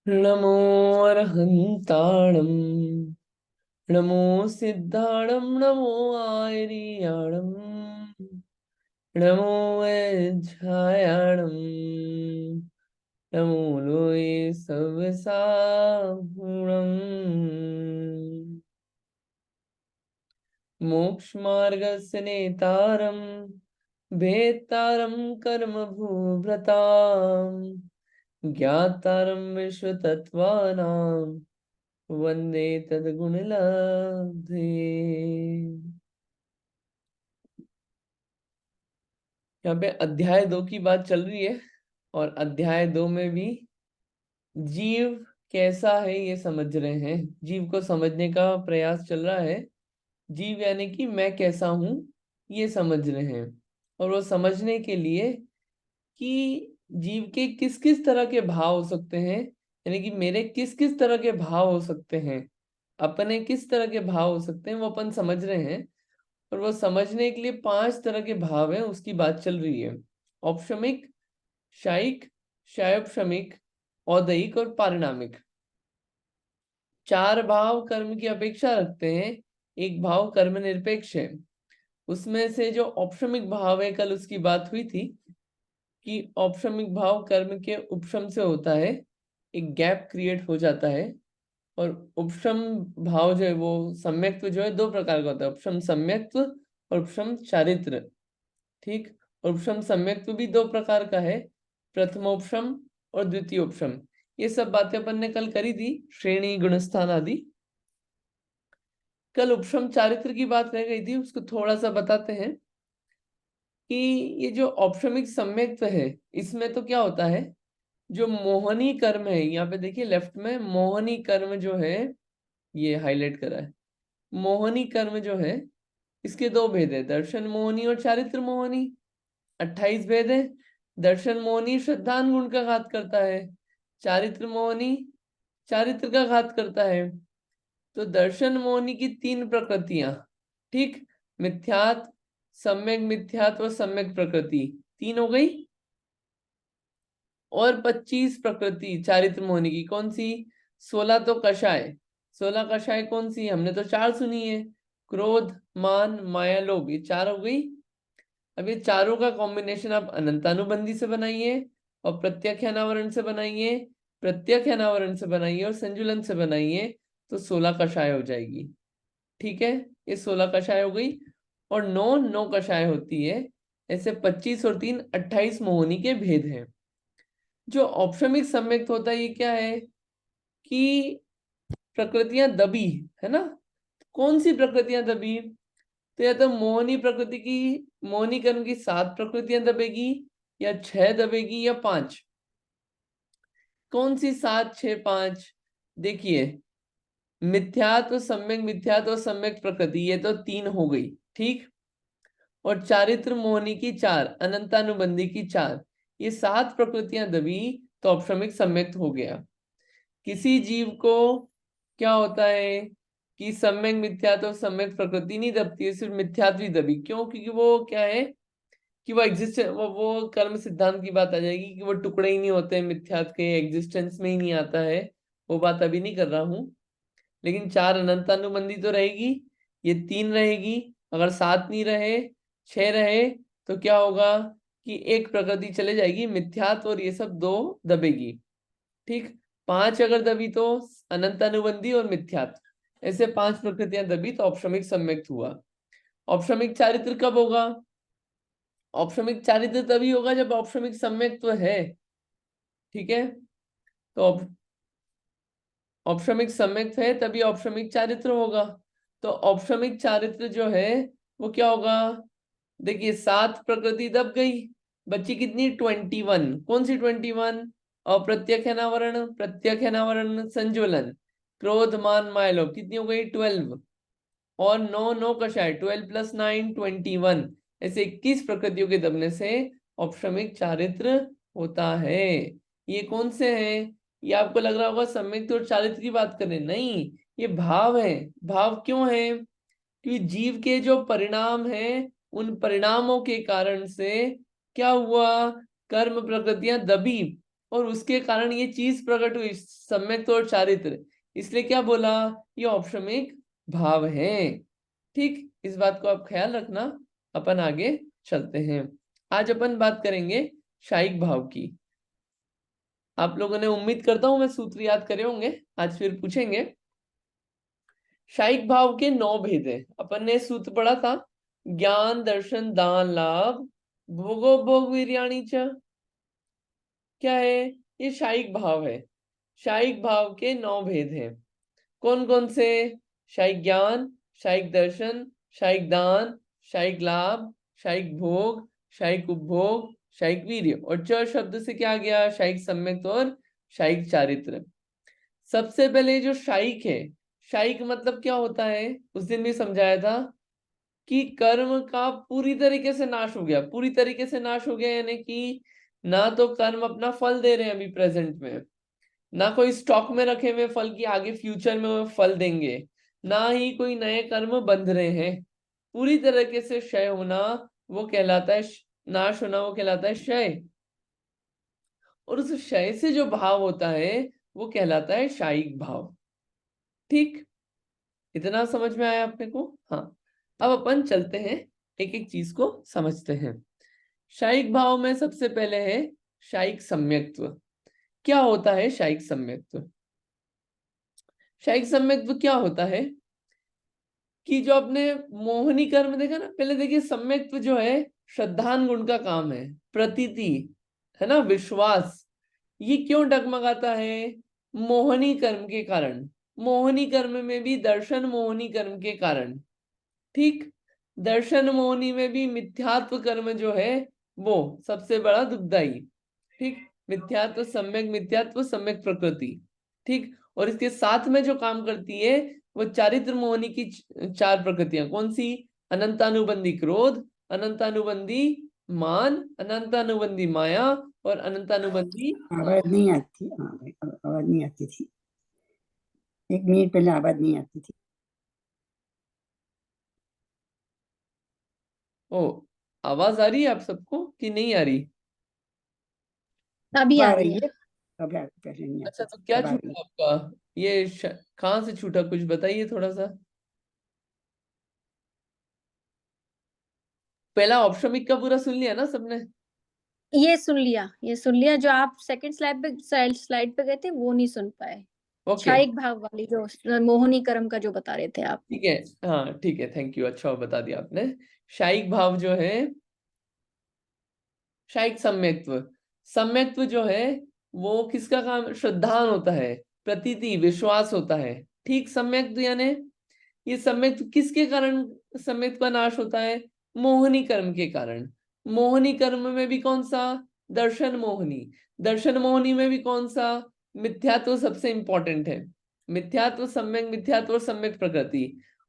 नमो अरहन्ताणं नमो सिद्धाणं नमो आयर्याणं नमो वैज्झायाणं नमो लोये सवसाहुणम् मोक्षमार्गस्य नेतारं भेत्तारं कर्मभूभृतां ज्ञातारं विश्वतत्त्वानां वंदे तद्गुणलब्धे। यहाँ पे अध्याय 2 की बात चल रही है और अध्याय 2 में भी जीव कैसा है ये समझ रहे हैं। जीव को समझने का प्रयास चल रहा है। जीव यानी कि मैं कैसा हूं ये समझ रहे हैं। और वो समझने के लिए कि जीव के किस किस तरह के भाव हो सकते हैं, यानी कि मेरे किस किस तरह के भाव हो सकते हैं, अपने किस तरह के भाव हो सकते हैं, वो अपन समझ रहे हैं। और वो समझने के लिए 5 तरह के भाव हैं, उसकी बात चल रही है। औपशमिक, शायिक, शायोपशमिक, औदयिक और पारिणामिक। 4 भाव कर्म की अपेक्षा रखते हैं, एक भाव कर्म निरपेक्ष है। उसमें से जो औपशमिक भाव है, कल उसकी बात हुई थी कि औपशमिक भाव कर्म के उपशम से होता है, एक गैप क्रिएट हो जाता है। और उपशम भाव जो है वो सम्यक्त्व जो है 2 प्रकार का होता है, उपशम सम्यक्त्व और उपशम चारित्र। ठीक। और उपशम सम्यक्त्व भी 2 प्रकार का है, प्रथमोपशम और द्वितीयोपशम। ये सब बातें अपन ने कल करी थी, श्रेणी गुणस्थान आदि। कल उपशम चारित्र की बात रह गई थी, उसको थोड़ा सा बताते हैं कि ये जो औपशमिक सम्यक्त्व है, इसमें तो क्या होता है, जो मोहनी कर्म है, यहाँ पे देखिए लेफ्ट में मोहनी कर्म जो है, ये हाईलाइट करा है। मोहनी कर्म जो है, इसके 2 भेद है, दर्शन मोहनी और चारित्र मोहनी। 28 भेद है। दर्शन मोहनी श्रद्धान गुण का घात करता है, चारित्र मोहनी चारित्र का घात करता है। तो दर्शन मोहनी की 3 प्रकृतियां, ठीक, मिथ्यात, सम्यक मिथ्यात और सम्यक प्रकृति, 3 हो गई। और 25 प्रकृति चारित्र मोहनी की, कौन सी? 16 तो कषाय। 16 कषाय कौन सी? हमने तो 4 सुनी है, क्रोध, मान, माया, लोभ, ये 4 हो गई। अब ये चारों का कॉम्बिनेशन आप अनंतानुबंधी से बनाइए और प्रत्याख्यानावरण से बनाइए, प्रत्याख्यानावरण से बनाइए और संजुलन से बनाइए, तो 16 कषाय हो जाएगी। ठीक है, ये 16 कषाय हो गई। और 9 कषाय होती है। ऐसे 25 और 3 28 मोहनी के भेद हैं। जो औपशमिक सम्यक्त होता है, ये क्या है कि प्रकृतियां दबी है ना। कौन सी प्रकृतियां दबी? तो या तो मोहनी प्रकृति की, मोहनी कर्म की 7 प्रकृतियां दबेगी, या 6 दबेगी, या 5। कौन सी 7, 6, 5? देखिए, मिथ्यात्व, सम्यक मिथ्यात्व और सम्यक प्रकृति, ये तो 3 हो गई, ठीक। और चारित्र मोहनी की 4, अनंतानुबंधी की 4, ये 7 प्रकृतियां दबी, तो औपशमिक सम्यक्त हो गया। किसी जीव को क्या होता है कि सम्यक मिथ्यात्व और सम्यक प्रकृति नहीं दबती है, सिर्फ मिथ्यात्व ही दबी। क्यों? क्योंकि वो क्या है कि वो एग्जिस्ट, वो कर्म सिद्धांत की बात आ जाएगी कि वो टुकड़े ही नहीं होते हैं, मिथ्यात्व के एग्जिस्टेंस में ही नहीं आता है। वो बात अभी नहीं कर रहा हूं। लेकिन 4 अनंतानुबंधी तो रहेगी, ये 3 रहेगी। अगर 7 नहीं रहे, 6 रहे, तो क्या होगा कि एक प्रकृति चले जाएगी, मिथ्यात्व, और ये सब 2 दबेगी। ठीक। 5 अगर दबी तो अनंतानुबंधी और मिथ्यात्व, ऐसे 5 प्रकृतियां दबी तो औपशमिक सम्यक्त हुआ। औपशमिक चारित्र कब होगा? औपशमिक चारित्र तभी होगा जब औपशमिक सम्यक्त है। ठीक है, तो औपशमिक सम्यक्त है तभी औपशमिक चारित्र होगा। तो औपशमिक चारित्र जो है वो क्या होगा? देखिए, 7 प्रकृति दब गई, बची कितनी? 21। कौन सी 21? अप्रत्यक्षानावरण, प्रत्यक्षानावरण, संज्वलन, क्रोध, मान, माया, लोभ, कितनी हो गई? 12। और 9 कषाय, 12 + 9 21। ऐसे 21 प्रकृतियों के दबने से औपशमिक चारित्र होता है। ये कौन से हैं? ये आपको लग रहा होगा सम्यक्त और चारित्र की बात करें, नहीं, ये भाव है। भाव क्यों है? कि जीव के जो परिणाम हैं, उन परिणामों के कारण से क्या हुआ, कर्म प्रकृतियां दबी और उसके कारण ये चीज प्रकट हुई, सम्यक्त और चारित्र, इसलिए क्या बोला, ये औपशमिक भाव है। ठीक, इस बात को आप ख्याल रखना। अपन आगे चलते हैं। आज अपन बात करेंगे शायिक भाव की। आप लोगों ने, उम्मीद करता हूं मैं, सूत्र याद करे होंगे, आज फिर पूछेंगे। शायिक भाव के 9 भेद है। अपन ने सूत्र पढ़ा था, ज्ञान दर्शन दान लाभ भोगो भोग वीर्याणि च। क्या है, ये शायिक भाव है। शायिक भाव के 9 भेद हैं। कौन कौन से, शायिक ज्ञान, शायिक दर्शन, शायिक दान, शायिक लाभ, शायिक भोग, शायिक उपभोग, शायिक वीर्य। और च शब्द से क्या आ गया, शायिक सम्यक्त और शायिक चारित्र। सबसे पहले जो शायिक है, शायिक मतलब क्या होता है, उस दिन भी समझाया था कि कर्म का पूरी तरीके से नाश हो गया। पूरी तरीके से नाश हो गया यानी कि ना तो कर्म अपना फल दे रहे हैं अभी प्रेजेंट में, ना कोई स्टॉक में रखे हुए फल की आगे फ्यूचर में वो फल देंगे, ना ही कोई नए कर्म बंध रहे हैं। पूरी तरीके से क्षय होना वो कहलाता है, नाश होना वो कहलाता है क्षय। और उस क्षय से जो भाव होता है वो कहलाता है शायिक भाव। ठीक, इतना समझ में आया अपने को। हाँ, अब अपन चलते हैं, एक एक चीज को समझते हैं। शायिक भाव में सबसे पहले है शायिक सम्यक्त्व। क्या होता है शायिक सम्यक्त्व? शायिक सम्यक्त्व क्या होता है कि जो अपने मोहनी कर्म देखा ना, पहले देखिए सम्यक्त्व जो है श्रद्धान गुण का काम है, प्रतीति है ना, विश्वास। ये क्यों डगमगाता है, मोहनी कर्म के कारण। मोहनी कर्म में भी दर्शन मोहनी कर्म के कारण। ठीक, दर्शन मोहनी में भी मिथ्यात्व कर्म जो है वो सबसे बड़ा दुखदाई। ठीक, मिथ्यात्व सम्यक, मिथ्यात्व सम्यक प्रकृति। ठीक, और इसके साथ में जो काम करती है वो चारित्र मोहनी की 4 प्रकृतियां। कौन सी, अनंतानुबंधी क्रोध, अनंतानुबंधी मान, अनंतानुबंधी माया और अनंतानुबंधी। आवाज नहीं आती, हाँ भाई आवाज नहीं आती थी, 1 मिनट पहले आवाज नहीं आती थी। ओ, आवाज आ रही है आप सबको कि नहीं आ रही? अभी अब आ आ रही रही है। है, अब पहले नहीं अच्छा, आती तो थी, क्या अब आ रही है। छूटा आपका, ये कहाँ से छूटा, कुछ बताइए थोड़ा सा। पहला ऑप्शमिक का पूरा सुन लिया ना सबने? ये सुन लिया, ये सुन लिया। जो आप सेकंड स्लाइड पे गए थे वो नहीं सुन पाए। ओके, क्षायिक भाव वाली जो मोहिनी कर्म का जो बता रहे थे आप। ठीक है। हाँ ठीक है, थैंक यू, अच्छा बता दिया आपने। शायिक भाव जो है, शायिक सम्यक्त्व, सम्यक्त्व जो है वो किसका काम, श्रद्धान होता है, प्रतीति विश्वास होता है। ठीक, सम्यक्त्व यानी ये सम्यक्त्व किसके कारण सम्यक्त्व का नाश होता है, मोहनी कर्म के कारण। मोहनी कर्म में भी कौन सा, दर्शन मोहनी। दर्शन मोहनी में भी कौन सा, मिथ्यात्व सबसे इंपॉर्टेंट है। मिथ्यात्व, सम्यक मिथ्यात्व और सम्यक प्रकृति।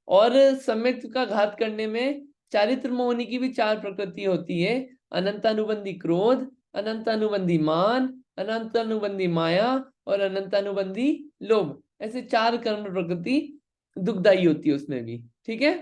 और सम्यक्त्व का घात करने में चारित्र मोहनी की भी 4 प्रकृति होती है, अनंतानुबंधी क्रोध, अनंतानुबंधी मान, अनंतानुबंधी माया और अनंतानुबंधी लोभ। ऐसे 4 कर्म प्रकृति दुखदाई होती है उसमें भी। ठीक है,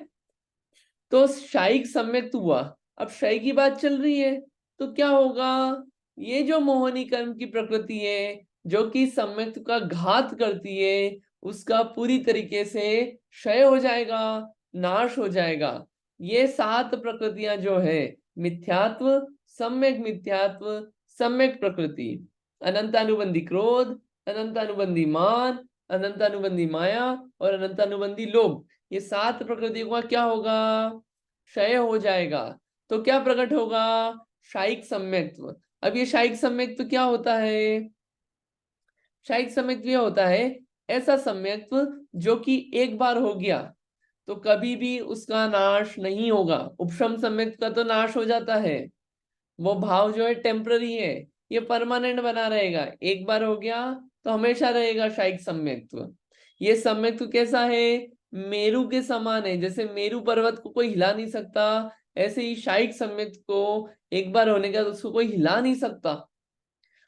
तो शायिक सम्यक्त हुआ। अब क्षय की बात चल रही है, तो क्या होगा, ये जो मोहनी कर्म की प्रकृति है जो कि सम्यक्त का घात करती है, उसका पूरी तरीके से क्षय हो जाएगा, नाश हो जाएगा। ये 7 प्रकृतियां जो है, मिथ्यात्व, सम्यक मिथ्यात्व, सम्यक प्रकृति, अनंतानुबंधी क्रोध, अनंतानुबंधी मान, अनंतानुबंधी माया और अनंतानुबंधी लोभ, ये 7 प्रकृतियों का क्या होगा, क्षय हो जाएगा। तो क्या प्रकट होगा, शायिक सम्यक्त्व। अब ये शायिक सम्यक्त्व क्या होता है, शायिक सम्यक्त्व यह होता है ऐसा सम्यक्त्व जो कि एक बार हो गया तो कभी भी उसका नाश नहीं होगा। उपशम सम्यक्त्व का तो नाश हो जाता है, वो भाव जो है टेम्पररी है, ये परमानेंट बना रहेगा। एक बार हो गया तो हमेशा रहेगा शायिक सम्यक्त्व। ये सम्यक्त्व कैसा है, मेरु के समान है। जैसे मेरु पर्वत को कोई हिला नहीं सकता, ऐसे ही शायिक सम्यक्त्व को एक बार होने का तो उसको कोई हिला नहीं सकता।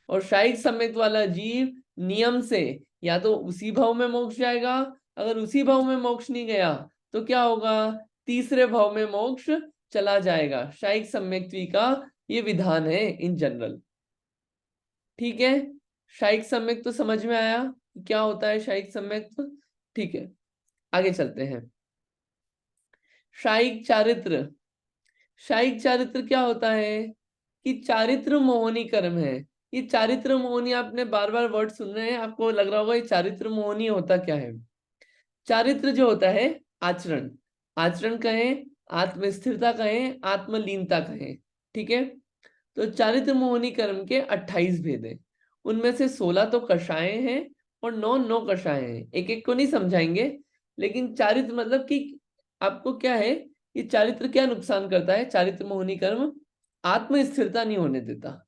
और शायिक सम्यक्त्व वाला जीव नियम से या तो उसी भाव में मोक्ष जाएगा, अगर उसी भाव में मोक्ष नहीं गया तो क्या होगा, तीसरे भाव में मोक्ष चला जाएगा। शायिक सम्यक्त्वी का ये विधान है इन जनरल। ठीक है, शायिक सम्यक तो समझ में आया क्या होता है शायिक सम्यक तो? ठीक है, आगे चलते हैं। शायिक चारित्र। शायिक चारित्र क्या होता है कि चारित्र मोहनी कर्म है। ये चारित्र मोहनी, आपने बार बार वर्ड सुन रहे हैं, आपको लग रहा होगा ये चारित्र मोहनी होता क्या है। चारित्र जो होता है आचरण, आचरण कहें, आत्मस्थिरता कहें, आत्मलीनता कहें, ठीक है। तो चारित्र मोहनी कर्म के 28 भेद हैं, उनमें से 16 तो कषाय हैं और 9 नौ कषाय हैं। एक एक को नहीं समझाएंगे, लेकिन चारित्र मतलब कि आपको क्या है, ये चारित्र क्या नुकसान करता है। चारित्र मोहनी कर्म आत्म स्थिरता नहीं होने देता।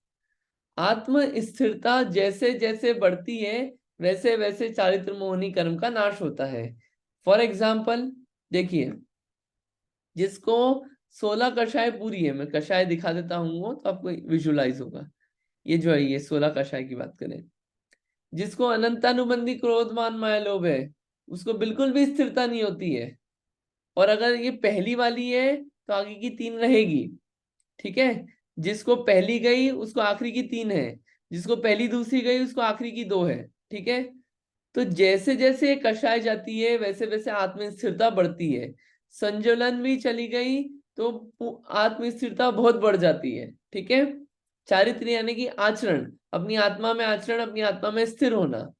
आत्म स्थिरता जैसे जैसे बढ़ती है वैसे वैसे चारित्र मोहनी कर्म का नाश होता है। फॉर एग्जाम्पल देखिए, जिसको 16 कषाय पूरी है, मैं कषाय दिखा देता हूँ वो तो आपको विजुलाइज होगा। ये जो है ये 16 कषाय की बात करें, जिसको अनंतानुबंधी क्रोध मान माया लोभ है, उसको बिल्कुल भी स्थिरता नहीं होती है। और अगर ये पहली वाली है तो आगे की 3 रहेगी, ठीक है। जिसको पहली गई उसको आखिरी की 3 है, जिसको पहली दूसरी गई उसको आखिरी की 2 है, ठीक है। तो जैसे जैसे कषाय जाती है वैसे वैसे आत्म स्थिरता बढ़ती है। संजलन भी चली गई तो आत्म स्थिरता बहुत बढ़ जाती है, ठीक है। चारित्र यानी कि आचरण, अपनी आत्मा में आचरण, अपनी आत्मा में स्थिर होना,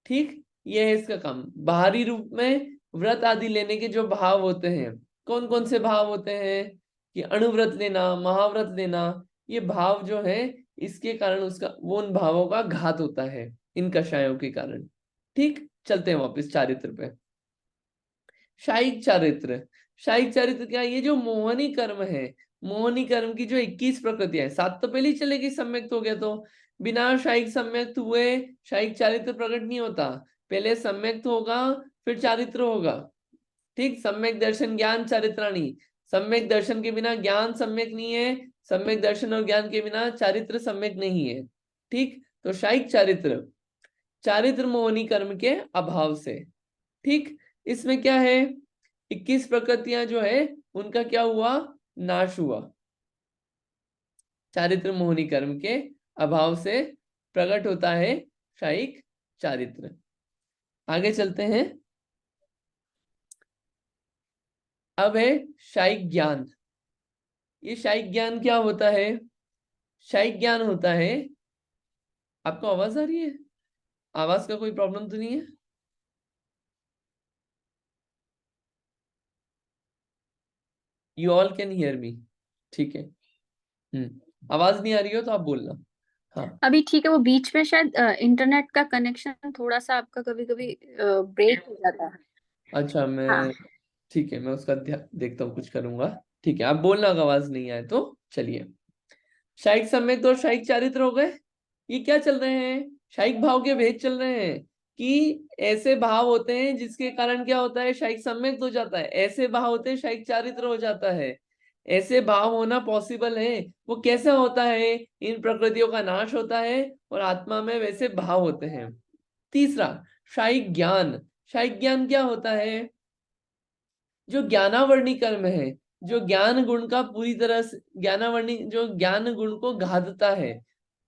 ठीक। ये है इसका काम। बाहरी रूप में व्रत आदि लेने के जो भाव होते हैं, कौन कौन से भाव होते हैं कि अणुव्रत लेना, महाव्रत लेना, ये भाव जो है इसके कारण उसका वो उन भावों का घात होता है इन कषायों के कारण, ठीक। चलते हैं वापस चारित्र पे। शायिक चारित्र। शायिक चारित्र क्या है? ये जो मोहनी कर्म है, मोहनी कर्म की जो 21 प्रकृतियां हैं, 7 तो पहले ही चलेगी सम्यक्त हो गया तो। बिना शायिक सम्यक्त हुए शायिक चारित्र प्रकट नहीं होता। पहले सम्यक्त होगा फिर चारित्र होगा, ठीक। सम्यक दर्शन ज्ञान चारित्राणी। सम्यक दर्शन के बिना ज्ञान सम्यक नहीं है, सम्यक दर्शन और ज्ञान के बिना चारित्र सम्यक नहीं है, ठीक। तो शायिक चारित्र, चारित्र मोहनी कर्म के अभाव से, ठीक। इसमें क्या है, 21 प्रकृतियां जो है उनका क्या हुआ, नाश हुआ। चारित्र मोहनी कर्म के अभाव से प्रकट होता है शायिक चारित्र। आगे चलते हैं। अब है शायिक ज्ञान। ये शायिक ज्ञान क्या होता है? शायिक ज्ञान होता है, आपको आवाज आ रही है? आवाज का कोई प्रॉब्लम तो नहीं है? You all can hear me, ठीक है। आवाज नहीं आ रही हो तो आप बोलना। हाँ अभी ठीक है। वो बीच में शायद इंटरनेट का कनेक्शन थोड़ा सा आपका कभी कभी ब्रेक हो जाता है। अच्छा, हाँ। मैं ठीक है, मैं उसका ध्यान देखता हूँ, कुछ करूंगा, ठीक है। आप बोलना अगर आवाज नहीं आए तो। चलिए, शायिक सम्यक और शायिक चारित्र हो गए। ये क्या चल रहे हैं? शायिक भाव के भेद चल रहे हैं कि ऐसे भाव होते हैं जिसके कारण क्या होता है, शायिक सम्यक हो जाता है। ऐसे भाव होते हैं शायिक चारित्र हो जाता है। ऐसे भाव होना पॉसिबल है, वो कैसे होता है? इन प्रकृतियों का नाश होता है और आत्मा में वैसे भाव होते हैं। तीसरा, शायिक ज्ञान। शायिक ज्ञान क्या होता है? जो ज्ञानावर्णी कर्म है, जो ज्ञान गुण का पूरी तरह से ज्ञानावर्णी, जो ज्ञान गुण को घातता है।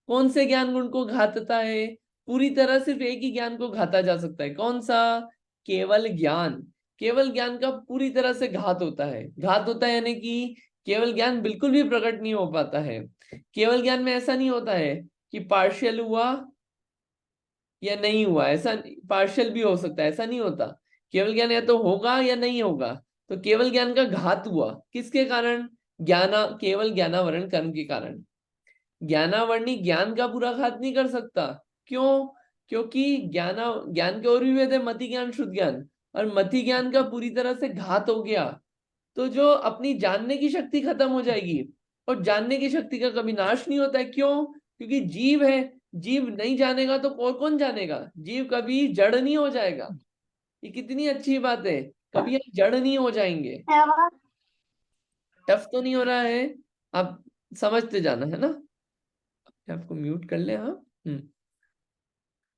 कौन से ज्ञान गुण को घातता है? पूरी तरह सिर्फ एक ही ज्ञान को घाता जा सकता है, कौन सा? केवल ज्ञान। केवल ज्ञान का पूरी तरह से घात होता है। घात होता है यानी कि केवल ज्ञान बिल्कुल भी प्रकट नहीं हो पाता है। केवल ज्ञान में ऐसा नहीं होता है कि पार्शियल हुआ या नहीं हुआ, ऐसा पार्शियल भी हो सकता है, ऐसा नहीं होता। केवल ज्ञान या तो होगा या नहीं होगा। तो केवल ज्ञान का घात हुआ किसके कारण? ज्ञाना केवल ज्ञानावरण कर्म के कारण। ज्ञानावर्णी ज्ञान का पूरा घात नहीं कर सकता। क्यों? क्योंकि ज्ञान के और भी भेद है, मति ज्ञान, शुद्ध ज्ञान। और मति ज्ञान का पूरी तरह से घात हो गया तो जो अपनी जानने की शक्ति खत्म हो जाएगी। और जानने की शक्ति का कभी नाश नहीं होता है। क्यों? क्योंकि जीव है, जीव नहीं जानेगा तो और कौन जानेगा? जीव कभी जड़ नहीं हो जाएगा। ये कितनी अच्छी बात है, कभी हम जड़ नहीं हो जाएंगे। टफ तो नहीं हो रहा है? आप समझते जाना है ना। आपको म्यूट कर ले, हाँ।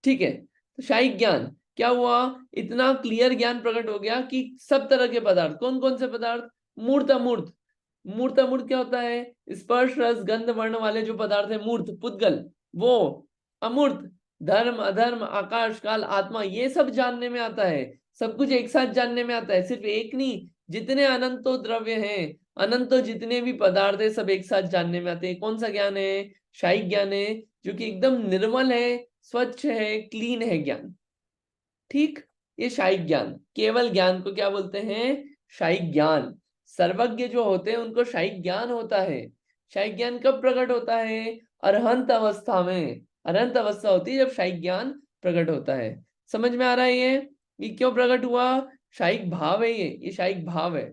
ठीक है। तो शायिक ज्ञान क्या हुआ? इतना क्लियर ज्ञान प्रकट हो गया कि सब तरह के पदार्थ, कौन कौन से पदार्थ? मूर्त अमूर्त। मूर्त अमूर्त क्या होता है? स्पर्श रस गंध वर्ण वाले जो पदार्थ है, मूर्त पुद्गल वो। अमूर्त धर्म अधर्म आकाश काल आत्मा ये सब जानने में आता है, सब कुछ एक साथ जानने में आता है, सिर्फ एक नहीं, जितने अनंतो द्रव्य हैं, अनंतो जितने भी पदार्थ है सब एक साथ जानने में आते हैं। कौन सा ज्ञान है? शाही ज्ञान है, जो कि एकदम निर्मल है, स्वच्छ है, क्लीन है ज्ञान। ठीक, ये शाही ज्ञान, केवल ज्ञान को क्या बोलते हैं? शाही ज्ञान। सर्वज्ञ जो होते हैं उनको शाही ज्ञान होता है। शाही ज्ञान कब प्रकट होता है? अरहंत अवस्था में। अरहंत अवस्था होती है जब शाही ज्ञान प्रकट होता है। समझ में आ रहा है ये क्यों प्रकट हुआ? शाही भाव है, ये शाही भाव है।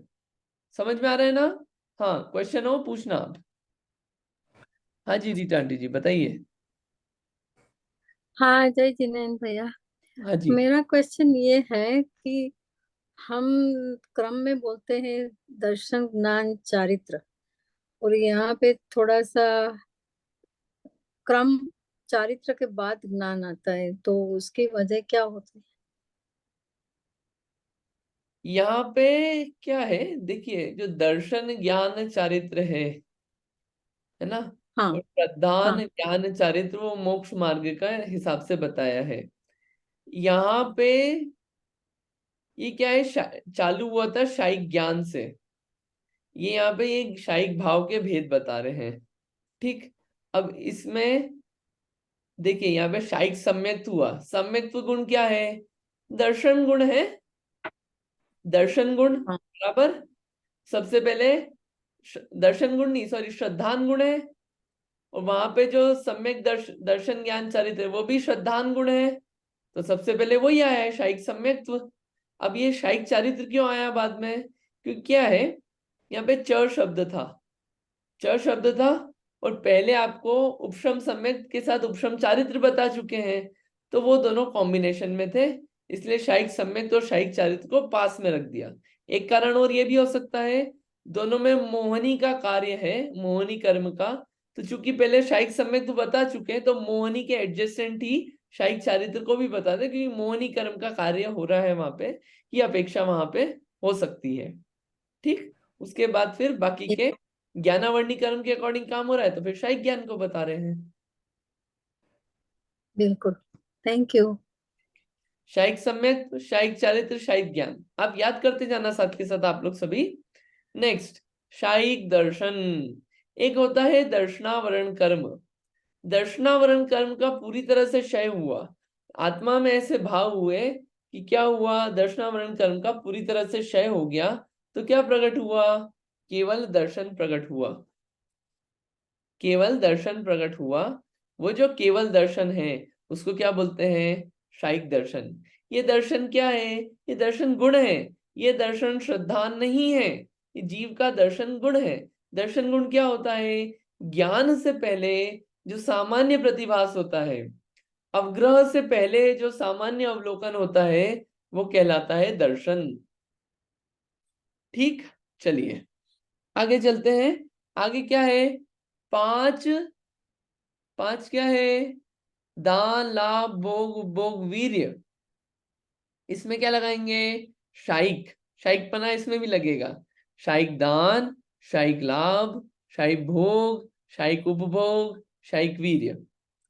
समझ में आ रहा है ना? हाँ, क्वेश्चन हो पूछना आप। हाँ जी रीटा आंटी जी बताइए। हाँ जय जिनेन्द्र भैया, हाँ जी। मेरा क्वेश्चन ये है कि हम क्रम में बोलते हैं दर्शन ज्ञान चारित्र, और यहाँ पे थोड़ा सा क्रम चारित्र के बाद ज्ञान आता है, तो उसकी वजह क्या होती है? यहाँ पे क्या है, देखिए, जो दर्शन ज्ञान चारित्र है ना, हाँ और प्रधान हाँ ज्ञान चारित्र वो मोक्ष मार्ग का हिसाब से बताया है। यहाँ पे ये क्या है, चालू हुआ था शाही ज्ञान से। ये यहाँ पे ये शाही भाव के भेद बता रहे हैं। ठीक, अब इसमें देखिए, यहाँ पे शाही सम्यक्त हुआ। सम्यक्त गुण क्या है? दर्शन गुण है। दर्शन गुण हाँ बराबर, सबसे पहले दर्शन गुण नहीं, सॉरी, श्रद्धान गुण है। और वहां पे जो सम्यक दर्शन ज्ञान चरित्र है वो भी श्रद्धान गुण है। तो सबसे पहले वही आया है, शायिक सम्यक्त्व। अब ये शायिक चारित्र क्यों आया बाद में? क्योंकि क्या है, यहाँ पे च शब्द था, च शब्द था, और पहले आपको उपशम सम्यक के साथ उपशम चारित्र बता चुके हैं, तो वो दोनों कॉम्बिनेशन में थे, इसलिए शायिक सम्यक और शायिक चारित्र को पास में रख दिया। एक कारण और ये भी हो सकता है, दोनों में मोहनी का कार्य है, मोहनी कर्म का। तो चूंकि पहले शायिक सम्यक तो बता चुके हैं, तो मोहनी के एडजेसेंट ही शायिक चारित्र को भी बता दे, क्योंकि मोहनी कर्म का कार्य हो रहा है वहां पे, ये अपेक्षा वहां पे हो सकती है। ठीक, उसके बाद फिर बाकी के ज्ञानावर्णी कर्म के अकॉर्डिंग काम हो रहा है, तो फिर शायिक ज्ञान को बता रहे हैं। बिल्कुल, थैंक यू। शायिक सम्यक, शायिक चारित्र, शायिक ज्ञान, आप याद करते जाना साथ के साथ आप लोग सभी। नेक्स्ट, शायिक दर्शन। एक होता है दर्शनावरण कर्म। दर्शनावरण कर्म का पूरी तरह से क्षय हुआ, आत्मा में ऐसे भाव हुए कि क्या हुआ, दर्शनावरण कर्म का पूरी तरह से क्षय हो गया, तो क्या प्रकट हुआ? केवल दर्शन प्रकट हुआ। केवल दर्शन प्रकट हुआ। वो जो केवल दर्शन है उसको क्या बोलते हैं? शायिक दर्शन। ये दर्शन क्या है? ये दर्शन गुण है। ये दर्शन श्रद्धान नहीं है, ये जीव का दर्शन गुण है। दर्शन गुण क्या होता है? ज्ञान से पहले जो सामान्य प्रतिभास होता है, अवग्रह से पहले जो सामान्य अवलोकन होता है, वो कहलाता है दर्शन। ठीक, चलिए आगे चलते हैं। आगे क्या है? पांच, पांच क्या है? दान लाभ भोग उपभोग वीर्य। इसमें क्या लगाएंगे? शायिक, शायिक पना इसमें भी लगेगा। शायिक दान, शायिक लाभ, शायिक भोग, शायिक उपभोग, शायिक वीर्य।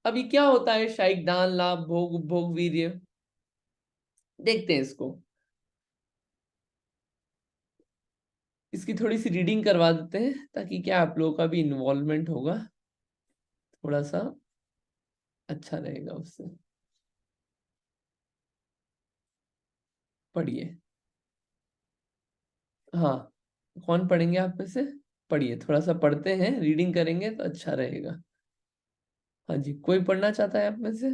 अभी क्या होता है शायिक दान लाभ भोग उपभोग वीर्य? देखते हैं इसको, इसकी थोड़ी सी रीडिंग करवा देते हैं, ताकि क्या आप लोगों का भी इन्वॉल्वमेंट होगा, थोड़ा सा अच्छा रहेगा उससे। पढ़िए। हाँ, कौन पढ़ेंगे आप में से? पढ़िए, थोड़ा सा पढ़ते हैं, रीडिंग करेंगे तो अच्छा रहेगा। हाँ जी, कोई पढ़ना चाहता है आप में से?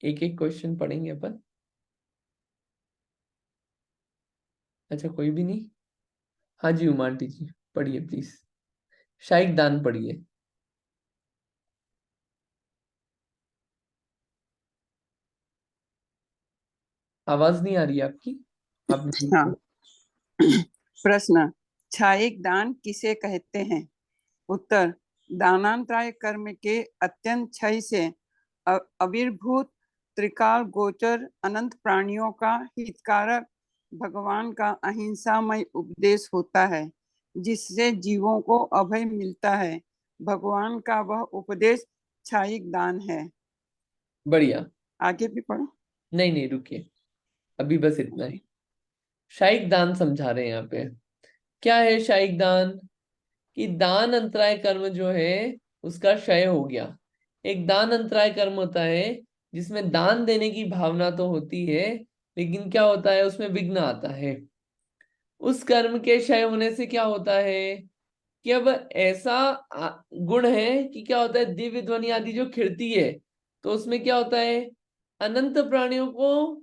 एक एक क्वेश्चन पढ़ेंगे अपन। अच्छा, कोई भी नहीं? हाँ जी उमा आंटी जी, पढ़िए प्लीज। शायिक दान पढ़िए। आवाज नहीं आ रही है आपकी, आप हाँ, प्रश्न, क्षयिक दान किसे कहते हैं? उत्तर, दानांतराय कर्म के अत्यंत क्षय से आविर्भूत त्रिकाल गोचर अनंत प्राणियों का हितकारक भगवान का अहिंसामय उपदेश होता है, जिससे जीवों को अभय मिलता है। भगवान का वह उपदेश क्षयिक दान है। बढ़िया। आगे भी पढ़ो। नहीं नहीं, रुकिए, अभी बस इतना ही। शायिक दान समझा रहे हैं यहाँ पे। क्या है शायिक दान? कि दान अंतराय कर्म जो है उसका क्षय हो गया। एक दान अंतराय कर्म होता है जिसमें दान देने की भावना तो होती है, लेकिन क्या होता है, उसमें विघ्न आता है। उस कर्म के क्षय होने से क्या होता है कि अब ऐसा गुण है कि क्या होता है, दिव्य ध्वनि आदि जो खिड़ती है, तो उसमें क्या होता है, अनंत प्राणियों को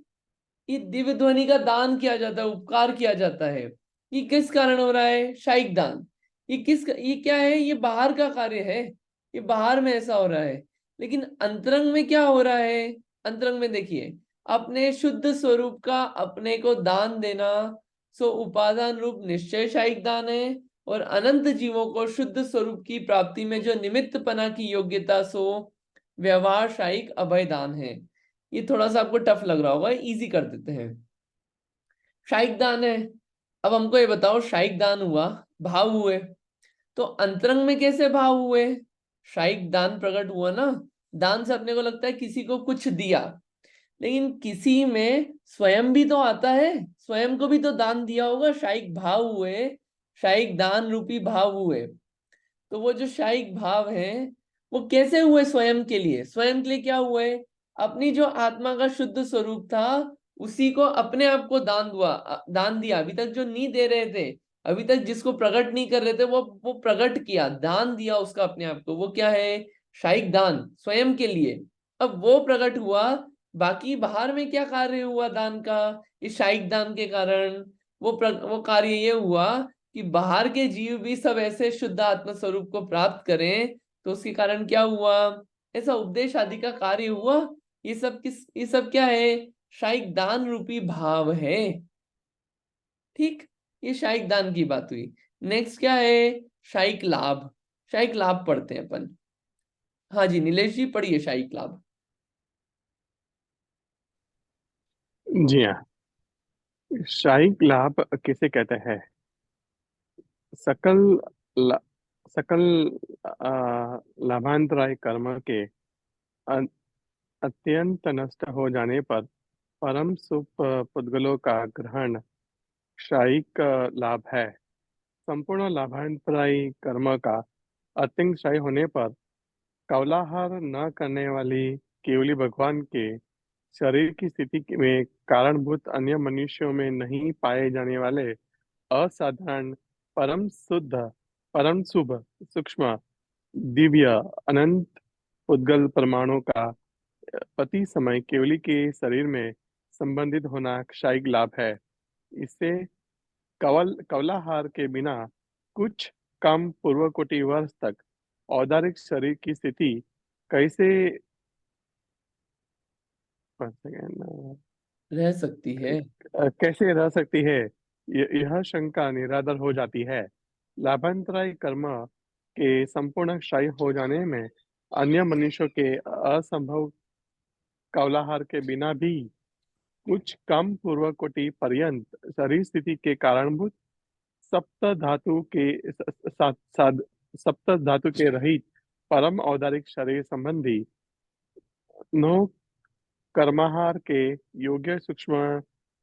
ये दिव्य ध्वनि का दान किया जाता है, उपकार किया जाता है। ये किस कारण हो रहा है? शायिक दान। ये क्या है, ये बाहर का कार्य है, ये बाहर में ऐसा हो रहा है। लेकिन अंतरंग में क्या हो रहा है? अंतरंग में देखिए, अपने शुद्ध स्वरूप का अपने को दान देना, सो उपादान रूप निश्चय शायिक दान है। और अनंत जीवों को शुद्ध स्वरूप की प्राप्ति में जो निमित्त पना की योग्यता, सो व्यवहार शायिक अभय दान है। ये थोड़ा सा आपको टफ लग रहा होगा, इजी कर देते हैं। शायिक दान है। अब हमको ये बताओ, शायिक दान हुआ, भाव हुए, तो अंतरंग में कैसे भाव हुए? शायिक दान प्रकट हुआ ना, दान से अपने को लगता है किसी को कुछ दिया, लेकिन किसी में स्वयं भी तो आता है, स्वयं को भी तो दान दिया होगा। शायिक भाव हुए, शायिक दान रूपी भाव हुए। तो वो जो शायिक भाव है वो कैसे हुए? स्वयं के लिए। स्वयं के लिए क्या हुए? अपनी जो आत्मा का शुद्ध स्वरूप था उसी को अपने आप को दान दिया। अभी तक जो नहीं दे रहे थे, अभी तक जिसको प्रकट नहीं कर रहे थे, वो प्रकट किया, दान दिया उसका अपने आप को। वो क्या है? शायिक दान, स्वयं के लिए। अब वो प्रकट हुआ, बाकी बाहर में क्या कार्य हुआ दान का? इस शायिक दान के कारण वो कार्य ये हुआ कि बाहर के जीव भी सब ऐसे शुद्ध आत्म स्वरूप को प्राप्त करें। तो उसके कारण क्या हुआ? ऐसा उपदेश आदि का कार्य हुआ। ये सब क्या है? शायिक दान रूपी भाव है। ठीक, ये शायिक दान की बात हुई। नेक्स्ट क्या है? शायिक लाभ। शायिक लाभ पढ़ते हैं अपन। हाँ जी, नीलेश जी पढ़िए शायिक लाभ। जी हाँ। शायिक लाभ किसे कहते हैं? सकल ला, सकल लाभांतराय कर्म के अ- अत्यंत नष्ट हो जाने पर परम सुख पुद्गलों का ग्रहण शायिक लाभ है। संपूर्ण लाभांतरायी कर्म का अत्यंत क्षय होने पर कौलाहर न करने वाली केवली भगवान के शरीर की स्थिति में कारणभूत अन्य मनुष्यों में नहीं पाए जाने वाले असाधारण परम शुद्ध परम शुभ सूक्ष्म दिव्य अनंत उद्गल परमाणु का प्रति समय केवली के शरीर में संबंधित होना क्षयिक लाभ है। इससे कवलाहार के बिना कुछ कम पूर्व कोटि वर्ष तक औदारिक शरीर की स्थिति कैसे रह सकती है। कैसे रह सकती है, यह शंका निराधार हो जाती है। लाभांतराय कर्म के संपूर्ण क्षय हो जाने में अन्य मनुष्यों के असंभव कौलाहर के बिना भी कुछ कम पूर्व कोटि पर्यंत शरीर स्थिति के कारणभूत सप्त धातु के सप्त धातु के रहित परम औदारिक शरीर संबंधी नौ कर्माहार के योग्य सूक्ष्म